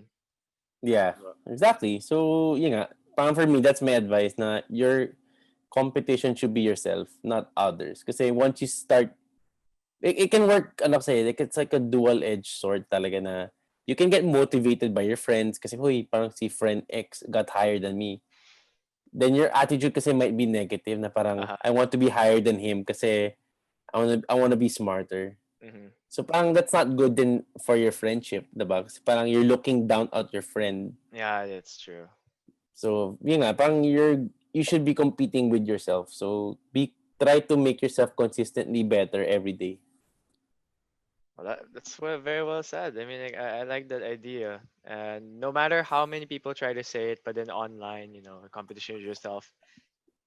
yeah, Diba? exactly. So yun nga, parang for me, that's my advice na your competition should be yourself, not others. Kasi once you start, it can work, ano kasi, like it's like a dual-edged sword talaga na you can get motivated by your friends kasi, huy, parang si friend X got higher than me. Then your attitude kasi might be negative na parang Uh-huh. I want to be higher than him kasi I want to be smarter. Hmm. So parang that's not good din for your friendship, diba? Kasi parang you're looking down at your friend. Yeah, that's true. So, yun nga, parang you should be competing with yourself. So, try to make yourself consistently better every day. Well, that's very well said. I mean, like, I like that idea. And no matter how many people try to say it, but then online, competition with yourself,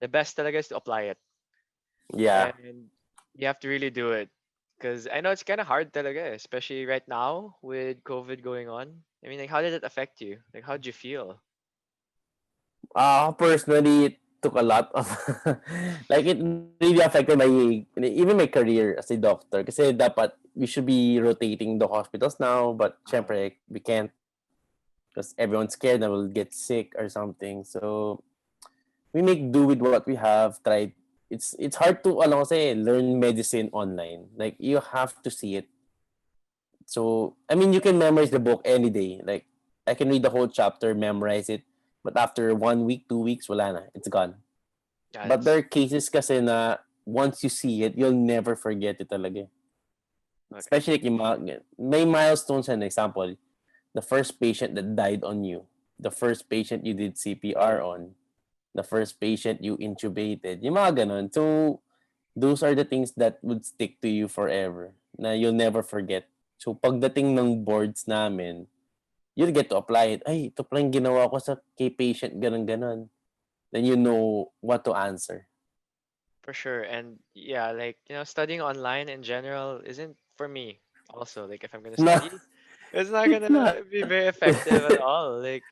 the best talaga is to apply it. Yeah. And you have to really do it. Because I know it's kind of hard talaga, especially right now with COVID going on. I mean, like, how did it affect you? Like, how did you feel? Personally, it took a lot of like it really affected my even my career as a doctor kasi dapat we should be rotating the hospitals now but Uh, syempre we can't because everyone's scared that we'll get sick or something. So we make do with what we have. Try it's hard to ano kasi learn medicine online. Like you have to see it. So I mean you can memorize the book any day. Like I can read the whole chapter, memorize it, but after 1 week, 2 weeks, wala na. It's gone. yeah, But there that's are cases kasi na once you see it, you'll never forget it talaga. okay. Especially like yung mga, may milestones an example. The first patient that died on you. The first patient you did CPR Oh, on. The first patient you intubated. Yung mga ganun. So, those are the things that would stick to you forever. Na you'll never forget. So, pagdating ng boards namin, you'll get to apply it. Ay, ito pala yung ginawa ko sa kay patient, ganun-ganon. Then you know what to answer. for sure. And yeah, like, studying online in general isn't for me also. Like, if I'm gonna No, study, it's not it's not. gonna be very effective at all. Like,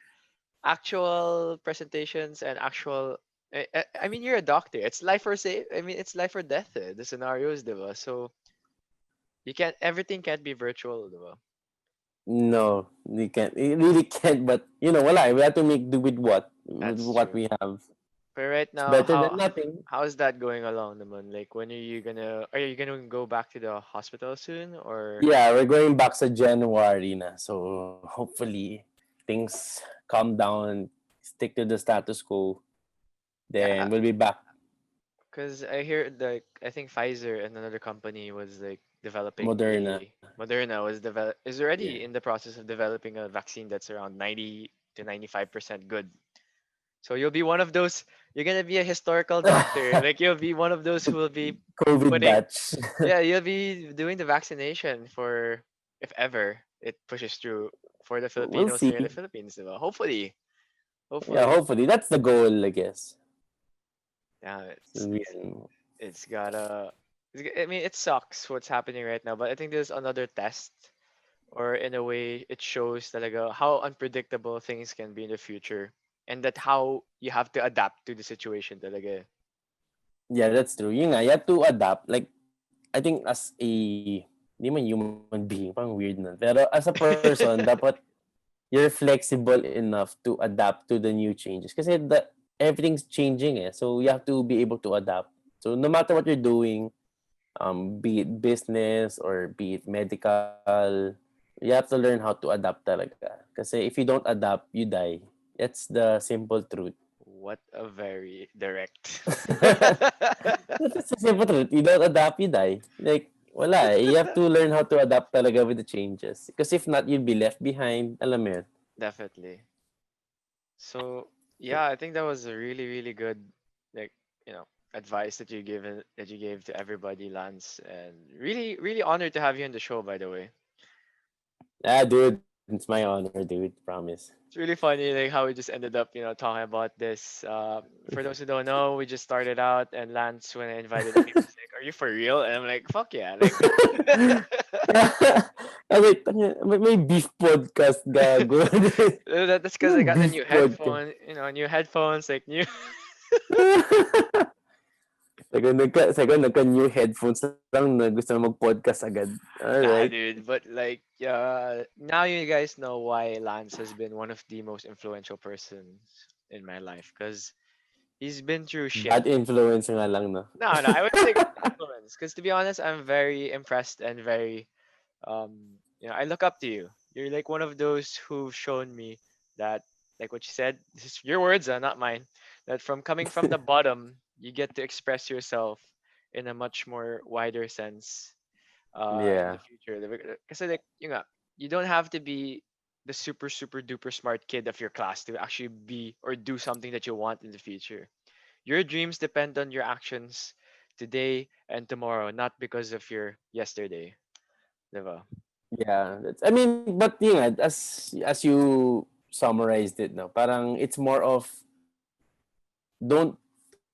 actual presentations and actual. I mean, you're a doctor. It's life or say. I mean, it's life or death. The scenarios, diba? So you can't. Everything can't be virtual, diba? No, you can't. You really can't. But wala. We have to make do with That's what true. we have. But right It's now, better how than nothing. how's that going along, naman? Like, when are you gonna go back to the hospital soon, or Yeah, we're going back sa January na. So hopefully things calm down, stick to the status quo. Then yeah? we'll be back. Because I hear, like, I think Pfizer and another company was like developing Moderna. a Moderna is Yeah. already in the process of developing a vaccine that's around 90 to 95% good. So you'll be one of those. You're gonna be a historical doctor. Like, you'll be one of those who will be COVID putting. batch. Yeah, you'll be doing the vaccination for, if ever it pushes through, for the We'll Filipinos here in the see. Philippines, diba? Hopefully, Yeah, hopefully. hopefully that's the goal, I guess. Yeah, We- it's gotta. I mean, it sucks what's happening right now, but I think there's another test, or in a way, it shows talaga how unpredictable things can be in the future, and that how you have to adapt to the situation talaga. Yeah, that's true. Yun nga, you have to adapt. Like, I think as hindi man human being, parang weird na. Pero as a person, dapat you're flexible enough to adapt to the new changes. Kasi everything's changing eh. So you have to be able to adapt. So no matter what you're doing, be it business or be it medical, you have to learn how to adapt talaga. Kasi if you don't adapt, you die. That's the simple truth. What a very direct. That's the simple truth. You don't adapt, you die. Like, wala eh. You have to learn how to adapt talaga with the changes. Because if not, you'll be left behind. Alam mo yun? Definitely. So yeah, I think that was a really, really good, like, advice that you gave to everybody, Lance, and really, really honored to have you on the show, by the way. Ah, dude. It's my honor, dude. Promise. It's really funny, like, how we just ended up, talking about this. For those who don't know, we just started out, and Lance, when I invited him, he was like, "Are you for real?" And I'm like, "Fuck yeah!" Like, Wait, may beef podcast gago. that's because I Yung got the beef new podcast. new headphones, like new. Nagka-new headphones lang na gusto na mag-podcast agad. Alright. Nah, dude, but like, now you guys know why Lance has been one of the most influential persons in my life, because he's been through shit. Bad influence nga lang, no? No, I wouldn't say good influence, because to be honest, I'm very impressed and very, I look up to you. You're like one of those who've shown me that, like what you said, this is your words, not mine, that from coming from the bottom, you get to express yourself in a much more wider sense, in the Yeah. future. Because, like, you don't have to be the super super duper smart kid of your class to actually be or do something that you want in the future. Your dreams depend on your actions today and tomorrow, not because of your yesterday. Diba? Yeah. I mean, but yun nga, as you summarized it, no? Parang it's more of don't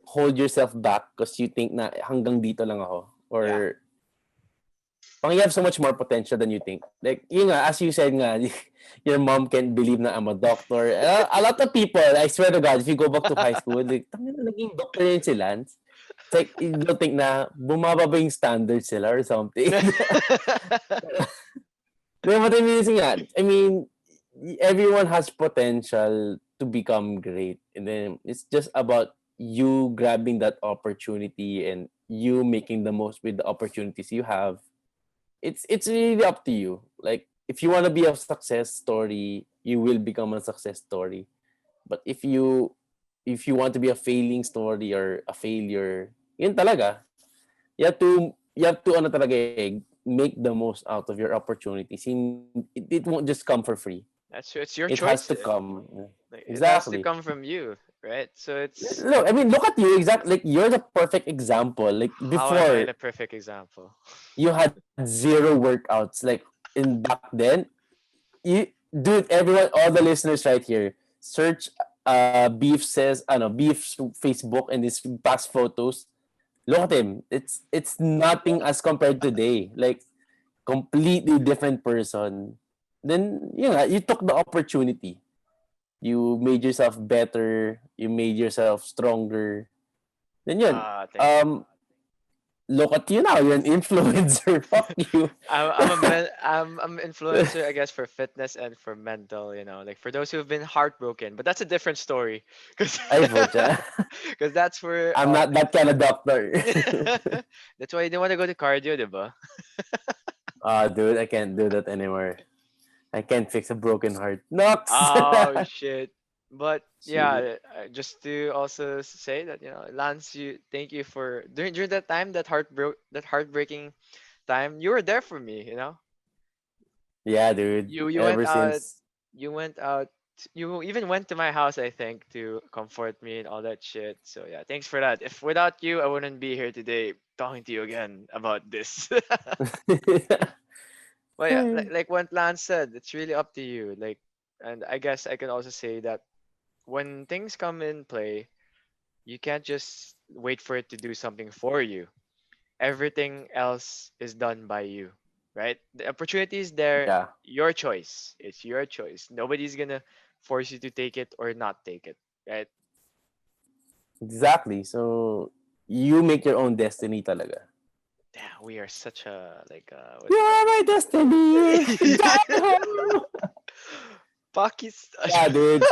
hold yourself back because you think na hanggang dito lang ako, Yeah. or you have so much more potential than you think. Like, yun nga, as you said nga, your mom can't believe na I'm a doctor. A lot of people, I swear to God, if you go back to high school, like, tangina, naging doctor yun si Lance. It's like, you don't think na bumaba ba yung standards sila or something. Then what I mean is nga, I mean, everyone has potential to become great. And then it's just about you grabbing that opportunity and you making the most with the opportunities you have. It's really up to you. Like, if you want to be a success story, you will become a success story. But if you want to be a failing story or a failure, yun talaga. You have to ano talaga make the most out of your opportunities. It won't just come for free. It's your It has to choice. come. Like, it has to Exactly. come from you, right? So it's Look, I mean, look at you. Exactly. Like, you're the perfect example. Like, how am I before, the perfect example? you had zero workouts. Like, in back then, you, dude, everyone, all the listeners right here, search Beef says, Beef's Facebook and his past photos. Look at him. It's nothing as compared to today. Like, completely different person. Then, you took the opportunity. You made yourself better. You made yourself stronger. Then yun. Thank you. Um, Look at you now. You're an influencer. Fuck you. I'm an influencer, I guess, for fitness and for mental. Like for those who have been heartbroken, but that's a different story, because Ay, pucha. that's where I'm not that kind of doctor. that's why you don't want to go to cardio, diba? Dude, I can't do that anymore. I can't fix a broken heart. Nox! Oh shit. But Shit. yeah, just to also say that, Lance, thank you for during that time, that heartbreaking time, you were there for me. Yeah, dude. You Ever went out, since, you went out, you even went to my house, I think, to comfort me and all that shit. So yeah, thanks for that. If without you, I wouldn't be here today talking to you again about this. Well, yeah, like what Lance said, it's really up to you. Like, and I guess I can also say that when things come in play, you can't just wait for it to do something for you. Everything else is done by you, right? The opportunity is there, yeah, your choice. It's your choice. Nobody's gonna force you to take it or not take it, right? exactly. So, you make your own destiny talaga. Damn, we are such a like what You do you call are my destiny! it? Jai-ho! Pakistan. Yeah, dude.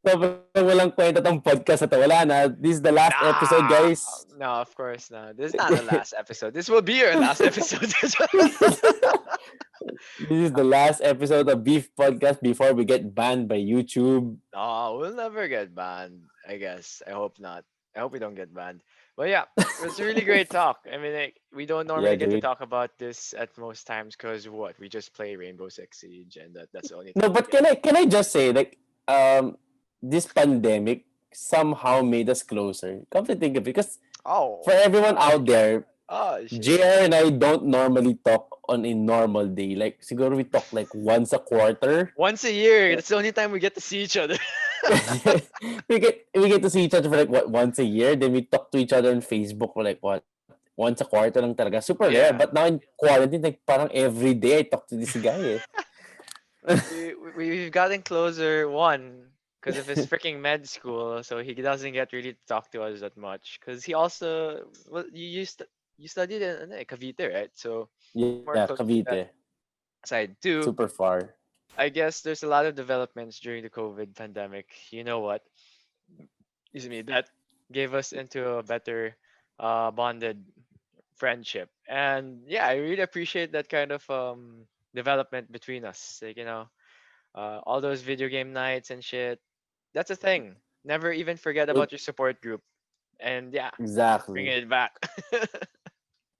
Sobrang walang kwenta tong podcast na to. Wala na. This is the last episode, Nah, guys. no, of course not. This is not the last episode. This will be your last episode. This is the last episode of Beef Podcast before we get banned by YouTube. No, we'll never get banned. I guess. I hope not. I hope we don't get banned. But yeah, it was a really great talk. I mean, like, we don't Yeah, normally get to dude. talk about this at most times because what? We just play Rainbow Six Siege, and that's the only No, time we but get. can I just say, like, this pandemic somehow made us closer. Come to think of it, because for Oh, everyone oh out shit! there, Oh shit! JR and I don't normally talk on a normal day. Like, siguro we talk like once a quarter. Once a year. That's the only time we get to see each other. We get to see each other for like what, once a year. Then we talk to each other on Facebook for like what, once a quarter lang talaga. Super rare. But Yeah. now in quarantine, like parang every day I talk to this guy. We've gotten closer, one because of his freaking med school, so he doesn't get really to talk to us that much. Because he also, well, you studied in Cavite, right? So Yeah, more close to Cavite. that side too. Super far. I guess there's a lot of developments during the COVID pandemic. You know what? Excuse me. That gave us into a better, bonded friendship. And yeah, I really appreciate that kind of development between us. Like, all those video game nights and shit. That's a thing. Never even forget It about your support group. And yeah, exactly. bringing it back.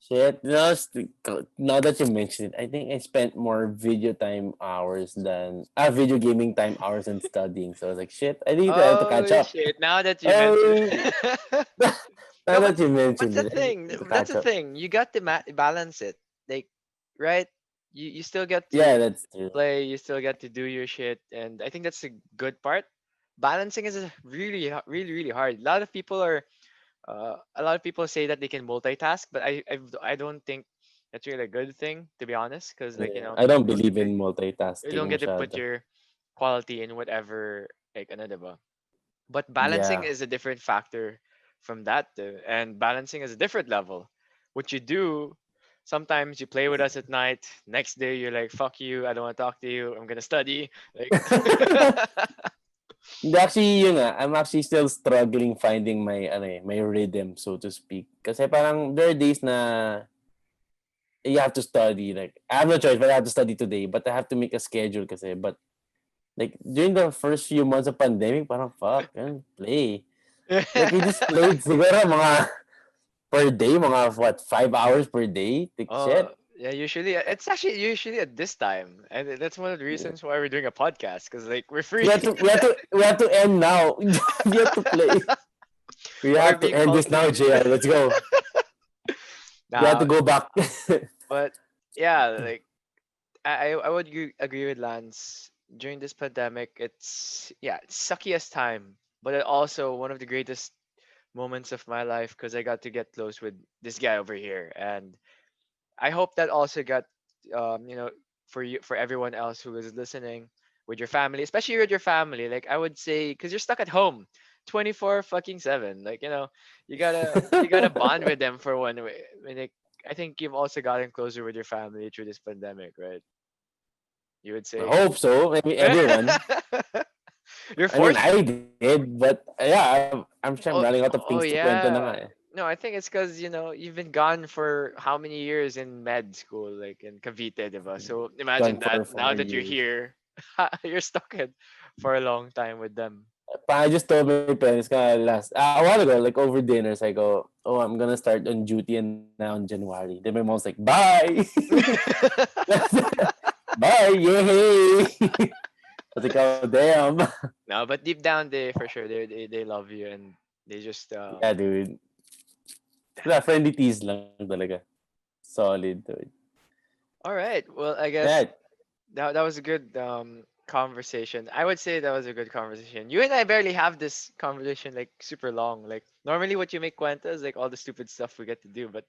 Shit. Now that you mention it, I think I spent more video time hours than video gaming time hours than studying. So I was like, shit, I have to catch Oh up. shit! Now that you mention Oh, it, now no, that you but mentioned the it, I thing, have to that's catch the up. thing. You got to balance it, like, right? You still get Yeah, to that's true. play. You still get to do your shit, and I think that's a good part. balancing is really really hard. A lot of people say that they can multitask, but I don't think that's really a good thing, to be honest, because like Yeah. I you don't don't get believe to in you multitasking don't get to put masyado. your quality in whatever like ano, diba? But balancing Yeah. is a different factor from that, and balancing is a different level. What you do, sometimes you play with us at night. Next day you're like, "Fuck you! I don't want to talk to you. I'm gonna study." Like, Hindi, actually, yun nga, I'm actually still struggling finding my, ano eh, my rhythm, so to speak. Kasi parang there are days na you have to study. Like, I have no choice, but I have to study today. But I have to make a schedule kasi. But, like, during the first few months of pandemic, parang, fuck, man, play. Like, we just played siguro mga per day, mga, what, 5 hours per day? Like, oh shit. yeah, usually it's actually usually at this time, and that's one of the reasons why we're doing a podcast because like we're free We have to end now. We have to play. We or have to being end called this now, lazy. JR. Let's go. We have Now, to go back. but yeah, like I would agree with Lance. During this pandemic, it's suckiest time, but it also one of the greatest moments of my life because I got to get close with this guy over here, and I hope that also got you know for you for everyone else who is listening with your family, especially with your family. Like I would say, because you're stuck at home, 24 fucking 7. Like you gotta bond with them for one way. I mean, like, I think you've also gotten closer with your family through this pandemic, right? You would I say. hope so. Maybe everyone. You're I mean, forced. I did, but yeah, I'm sure I'm running Oh, out of things to oh kwento na nga eh. yeah. No, I think it's because you've been gone for how many years in med school, like in Cavite, diba? So Gone imagine that for now four that you're years. here, you're stuck in for a long time with them. I just told my parents a while ago, like over dinners, I go, oh, I'm gonna start on duty and now in January. Then my mom's like, bye, bye, yay. I was like, oh damn. No, but deep down, they for sure they love you and they just Yeah, dude. Wala, friendly tease lang talaga. Solid, dude. all right. Well, I Yeah, guess that was a good conversation. I would say that was a good conversation. You and I barely have this conversation like super long. Like normally what you make cuenta is like all the stupid stuff we get to do, but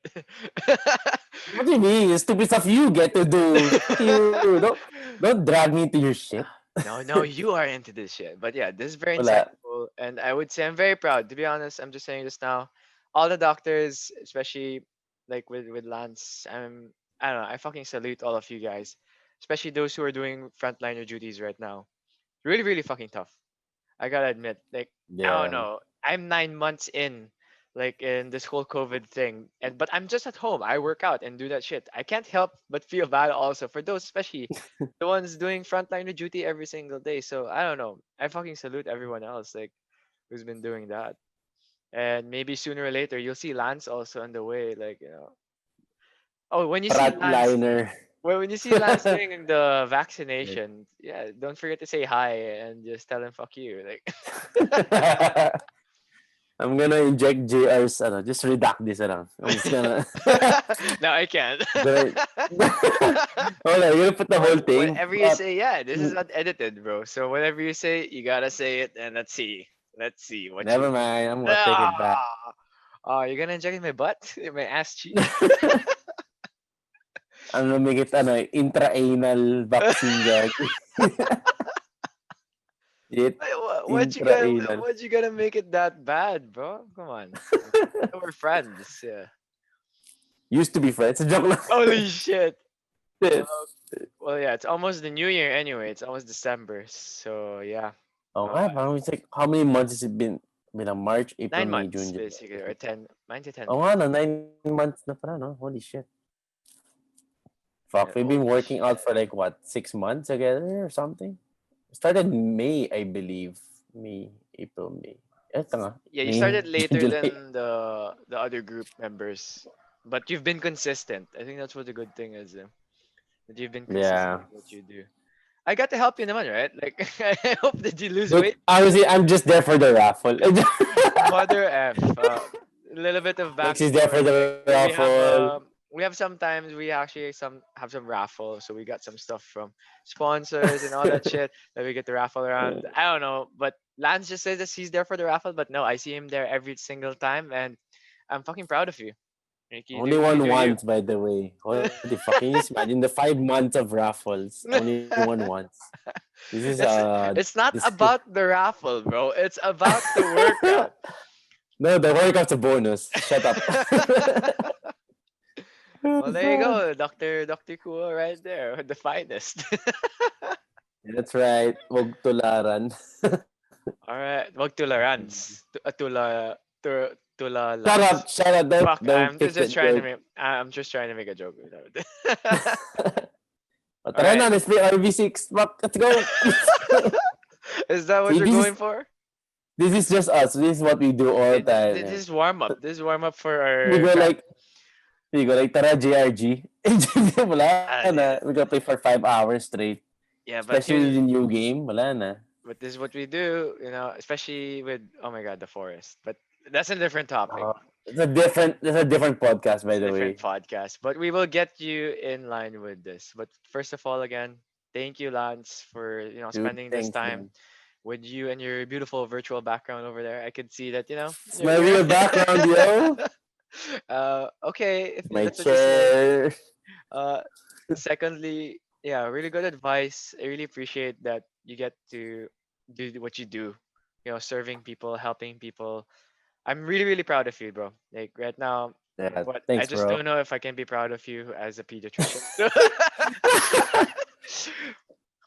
what do you mean? The stupid stuff you get to do. Fuck you. Don't drag me into your shit. no, no, you are into this shit. But yeah, this is very Wala. insightful, and I would say I'm very proud. To be honest, I'm just saying this now. All the doctors, especially like with Lance, I don't know. I fucking salute all of you guys, especially those who are doing frontliner duties right now. Really, really fucking tough. I gotta admit, like I don't Yeah. know. I'm 9 months in, like in this whole COVID thing, and but I'm just at home. I work out and do that shit. I can't help but feel bad also for those, especially the ones doing frontliner duty every single day. So I don't know. I fucking salute everyone else like who's been doing that. And maybe sooner or later you'll see Lance also on the way. Like oh, when you see Lance, Frontliner. well, when you see Lance doing the vaccination, yeah, don't forget to say hi and just tell him fuck you. Like I'm gonna inject JR's, just redact this lang. I'm just gonna, no, I can't. gonna, hold on, you're gonna put the whole thing, Whatever you but, say, yeah, this is unedited, bro. So whatever you say, you gotta say it, and let's see. Let's see what you. never mind, I'm gonna take it back. Ah, oh, you're gonna inject in my butt, in my ass cheek. I'm gonna make it, intra-anal vaccine gag. It, What you gonna? intra-anal. What you gonna make it that bad, bro? Come on. We're friends. Yeah. Used to be friends. Joke lang. Holy shit. Well, yeah, it's almost the new year anyway. It's almost December, so yeah. Oh, Uh, nga, parang it's like, how many months has it been? Bilang March, April, nine May, June, months July. basically, or 10, 9 to 10 Oh, nga, months. no, 9 months na pala, no? Holy shit. Fuck, Yeah, we've been holy working out shit. for like, what, 6 months together or something? Started May, I believe. May, April, May. Eto nga. Yeah, you May, started June, later July. than the other group members, but you've been consistent. I think that's what the good thing is, that you've been consistent Yeah. with what you do. I got to help you naman, right? Like I hope that you lose But weight. honestly, I'm just there for the raffle. Mother F. A little bit of Like, she's there for backstory. the Like raffle. we have sometimes we actually some raffle, so we got some stuff from sponsors and all that shit that we get to raffle around. I don't know, but Lance just says that he's there for the raffle, but no, I see him there every single time, and I'm fucking proud of you. Like Only you won do you. once, by the way. Holy fuck! Can you just imagine the 5 months of raffles? Only won once. This is it's it's not about the raffle, bro. It's about the workout. no, the workout's a bonus. Shut up. Well, there you go, Doctor Cool, right there, the finest. That's right. Wag tularan. All right, wag tolerance. Tula Shut up! lance. Shut up! Fuck, Don't fix just that trying to joke. make. I'm just trying to make a joke with that. O, All tara right, na, let's play RB6. Fuck, let's go. Let's go. is that what See, you're going for? this is just us. This is what we do all Okay, the time. this Man. is warm up. This is warm up for We our go like, tara JRG. Wala na. We yeah, gotta play for 5 hours straight. yeah, Especially with the new game. Wala na. but this is what we do, especially with, oh my god, the forest. But that's a different topic. It's a different podcast, It's by a the different way. podcast. But we will get you in line with this. But first of all, again, thank you, Lance, for Dude, spending this thanks, time man. with you and your beautiful virtual background over there. I could see that It's my you're real background, yo. okay if My that's what you say. chair. Uh, secondly, yeah, really good advice. I really appreciate that you get to do what you do. Serving people, helping people. I'm really, really proud of you, bro. Like right now, Yeah, but I thanks, just bro. don't know if I can be proud of you as a pediatrician.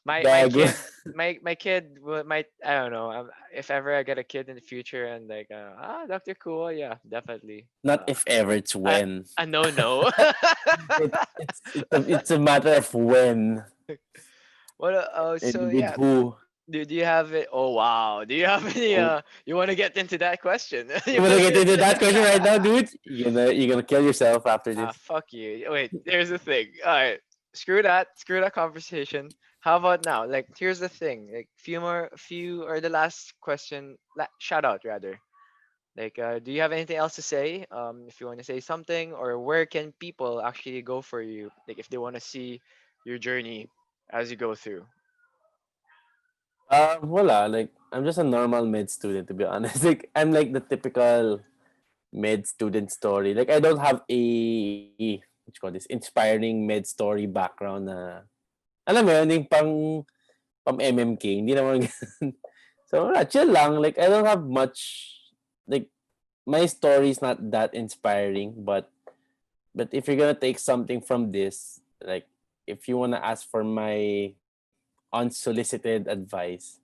my Gago. kid, my kid might, I don't know, if ever I get a kid in the future and like Dr. Cool, yeah, definitely. Not if ever, it's A, when. a no. It's a matter of when Well, so and with yeah, who. do you have it? Oh wow, do you have any? Oh, You want to get into that question? You you wanna want to get get into into that question right now, that? dude? You're gonna kill yourself after this. Fuck you. Wait, here's the thing. All right, screw that conversation. How about now? Like, here's the thing. Like, few or the last question. Shout out rather. Like, do you have anything else to say? If you want to say something, or where can people actually go for you? Like, if they want to see your journey as you go through. Voila, like I'm just a normal med student to be honest. Like I'm like the typical med student story. Like I don't have a what you call this inspiring med story background na alam mo yun, yung pang MMK, hindi naman ganun. So wala, chill lang. Like I don't have much like my story is not that inspiring, but if you're gonna take something from this, like if you wanna ask for my unsolicited advice,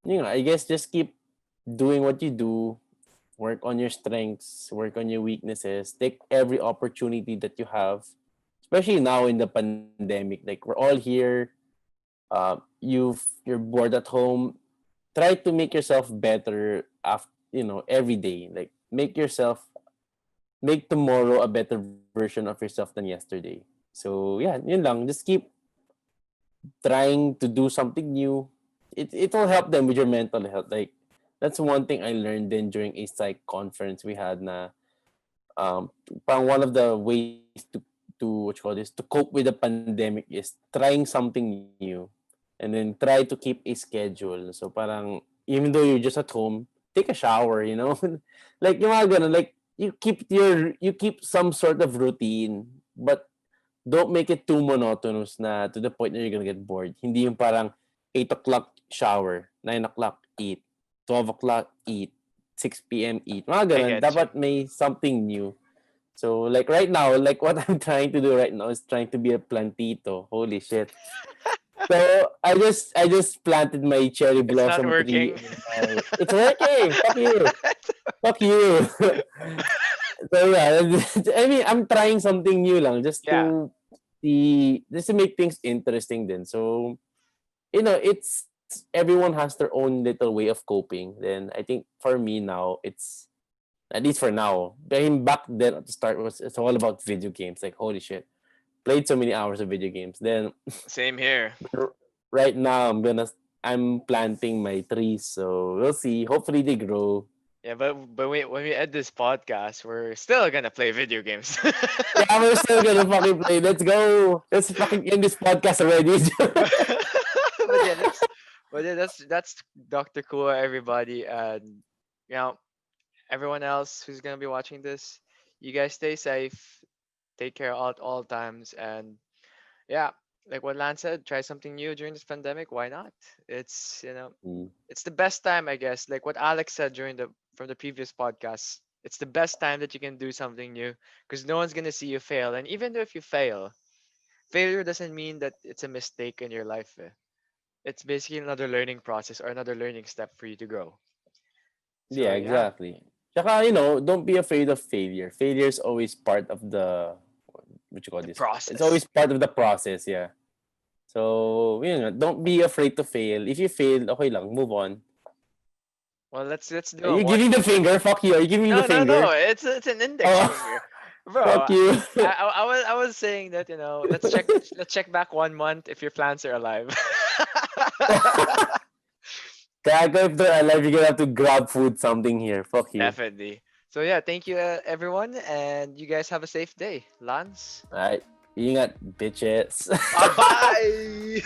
I guess just keep doing what you do, work on your strengths, work on your weaknesses, take every opportunity that you have, especially now in the pandemic. Like we're all here, you're bored at home. Try to make yourself better after every day. Like make tomorrow a better version of yourself than yesterday. So yeah, yun lang. Just keep trying to do something new. It will help them with your mental health. Like that's one thing I learned then during a psych conference we had na parang one of the ways to what you call this to cope with the pandemic is trying something new and then try to keep a schedule. So parang even though you're just at home, take a shower. Like yung mga ganun, like you keep some sort of routine but don't make it too monotonous na to the point that you're gonna get bored. Hindi yung parang 8 o'clock shower, 9 o'clock eat, 12 o'clock eat, 6 p.m. eat. Mga I ganun. get you. Dapat may something new. So like right now, like what I'm trying to do right now is trying to be a plantito. Holy shit. So I just planted my cherry It's not blossom tree working. in it's working. Fuck you. Fuck you. So yeah, I mean I'm trying something new lang Yeah. just to make things interesting then. So it's everyone has their own little way of coping. Then I think for me now it's at least for now. I mean back then at the start it's all about video games. Like holy shit. Played so many hours of video games. Then Same here. right now I'm planting my trees. So we'll see. Hopefully they grow. Yeah, but when we end this podcast, we're still gonna play video games. Yeah, we're still gonna fucking play. Let's go. Let's fucking end this podcast already. but yeah, But yeah, that's Dr. Kua, everybody, and you know everyone else who's gonna be watching this. You guys stay safe, take care at all times, and yeah, like what Lance said, try something new during this pandemic. Why not? It's Mm. it's the best time, I guess. Like what Alex said during the from the previous podcast. It's the best time that you can do something new because no one's gonna see you fail. And even though if you fail, failure doesn't mean that it's a mistake in your life. It's basically another learning process or another learning step for you to grow. So Yeah, yeah, exactly. Tsaka, don't be afraid of failure. Failure is always part of the, what you call the this? It's always process. part of the process, yeah. So, don't be afraid to fail. If you fail, okay lang, move on. Well, let's do Are a you one. giving the finger? Fuck you. Are you giving the No, no, no. finger? It's an index Oh, finger, bro. fuck you. I was saying that let's check back 1 month if your plants are alive. Kaya if they're alive, you're gonna have to grab food something here. Fuck you. Definitely. So yeah, thank you everyone, and you guys have a safe day. Lance. Alright. Ingat, bitches. Bye bye.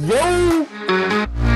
Yo!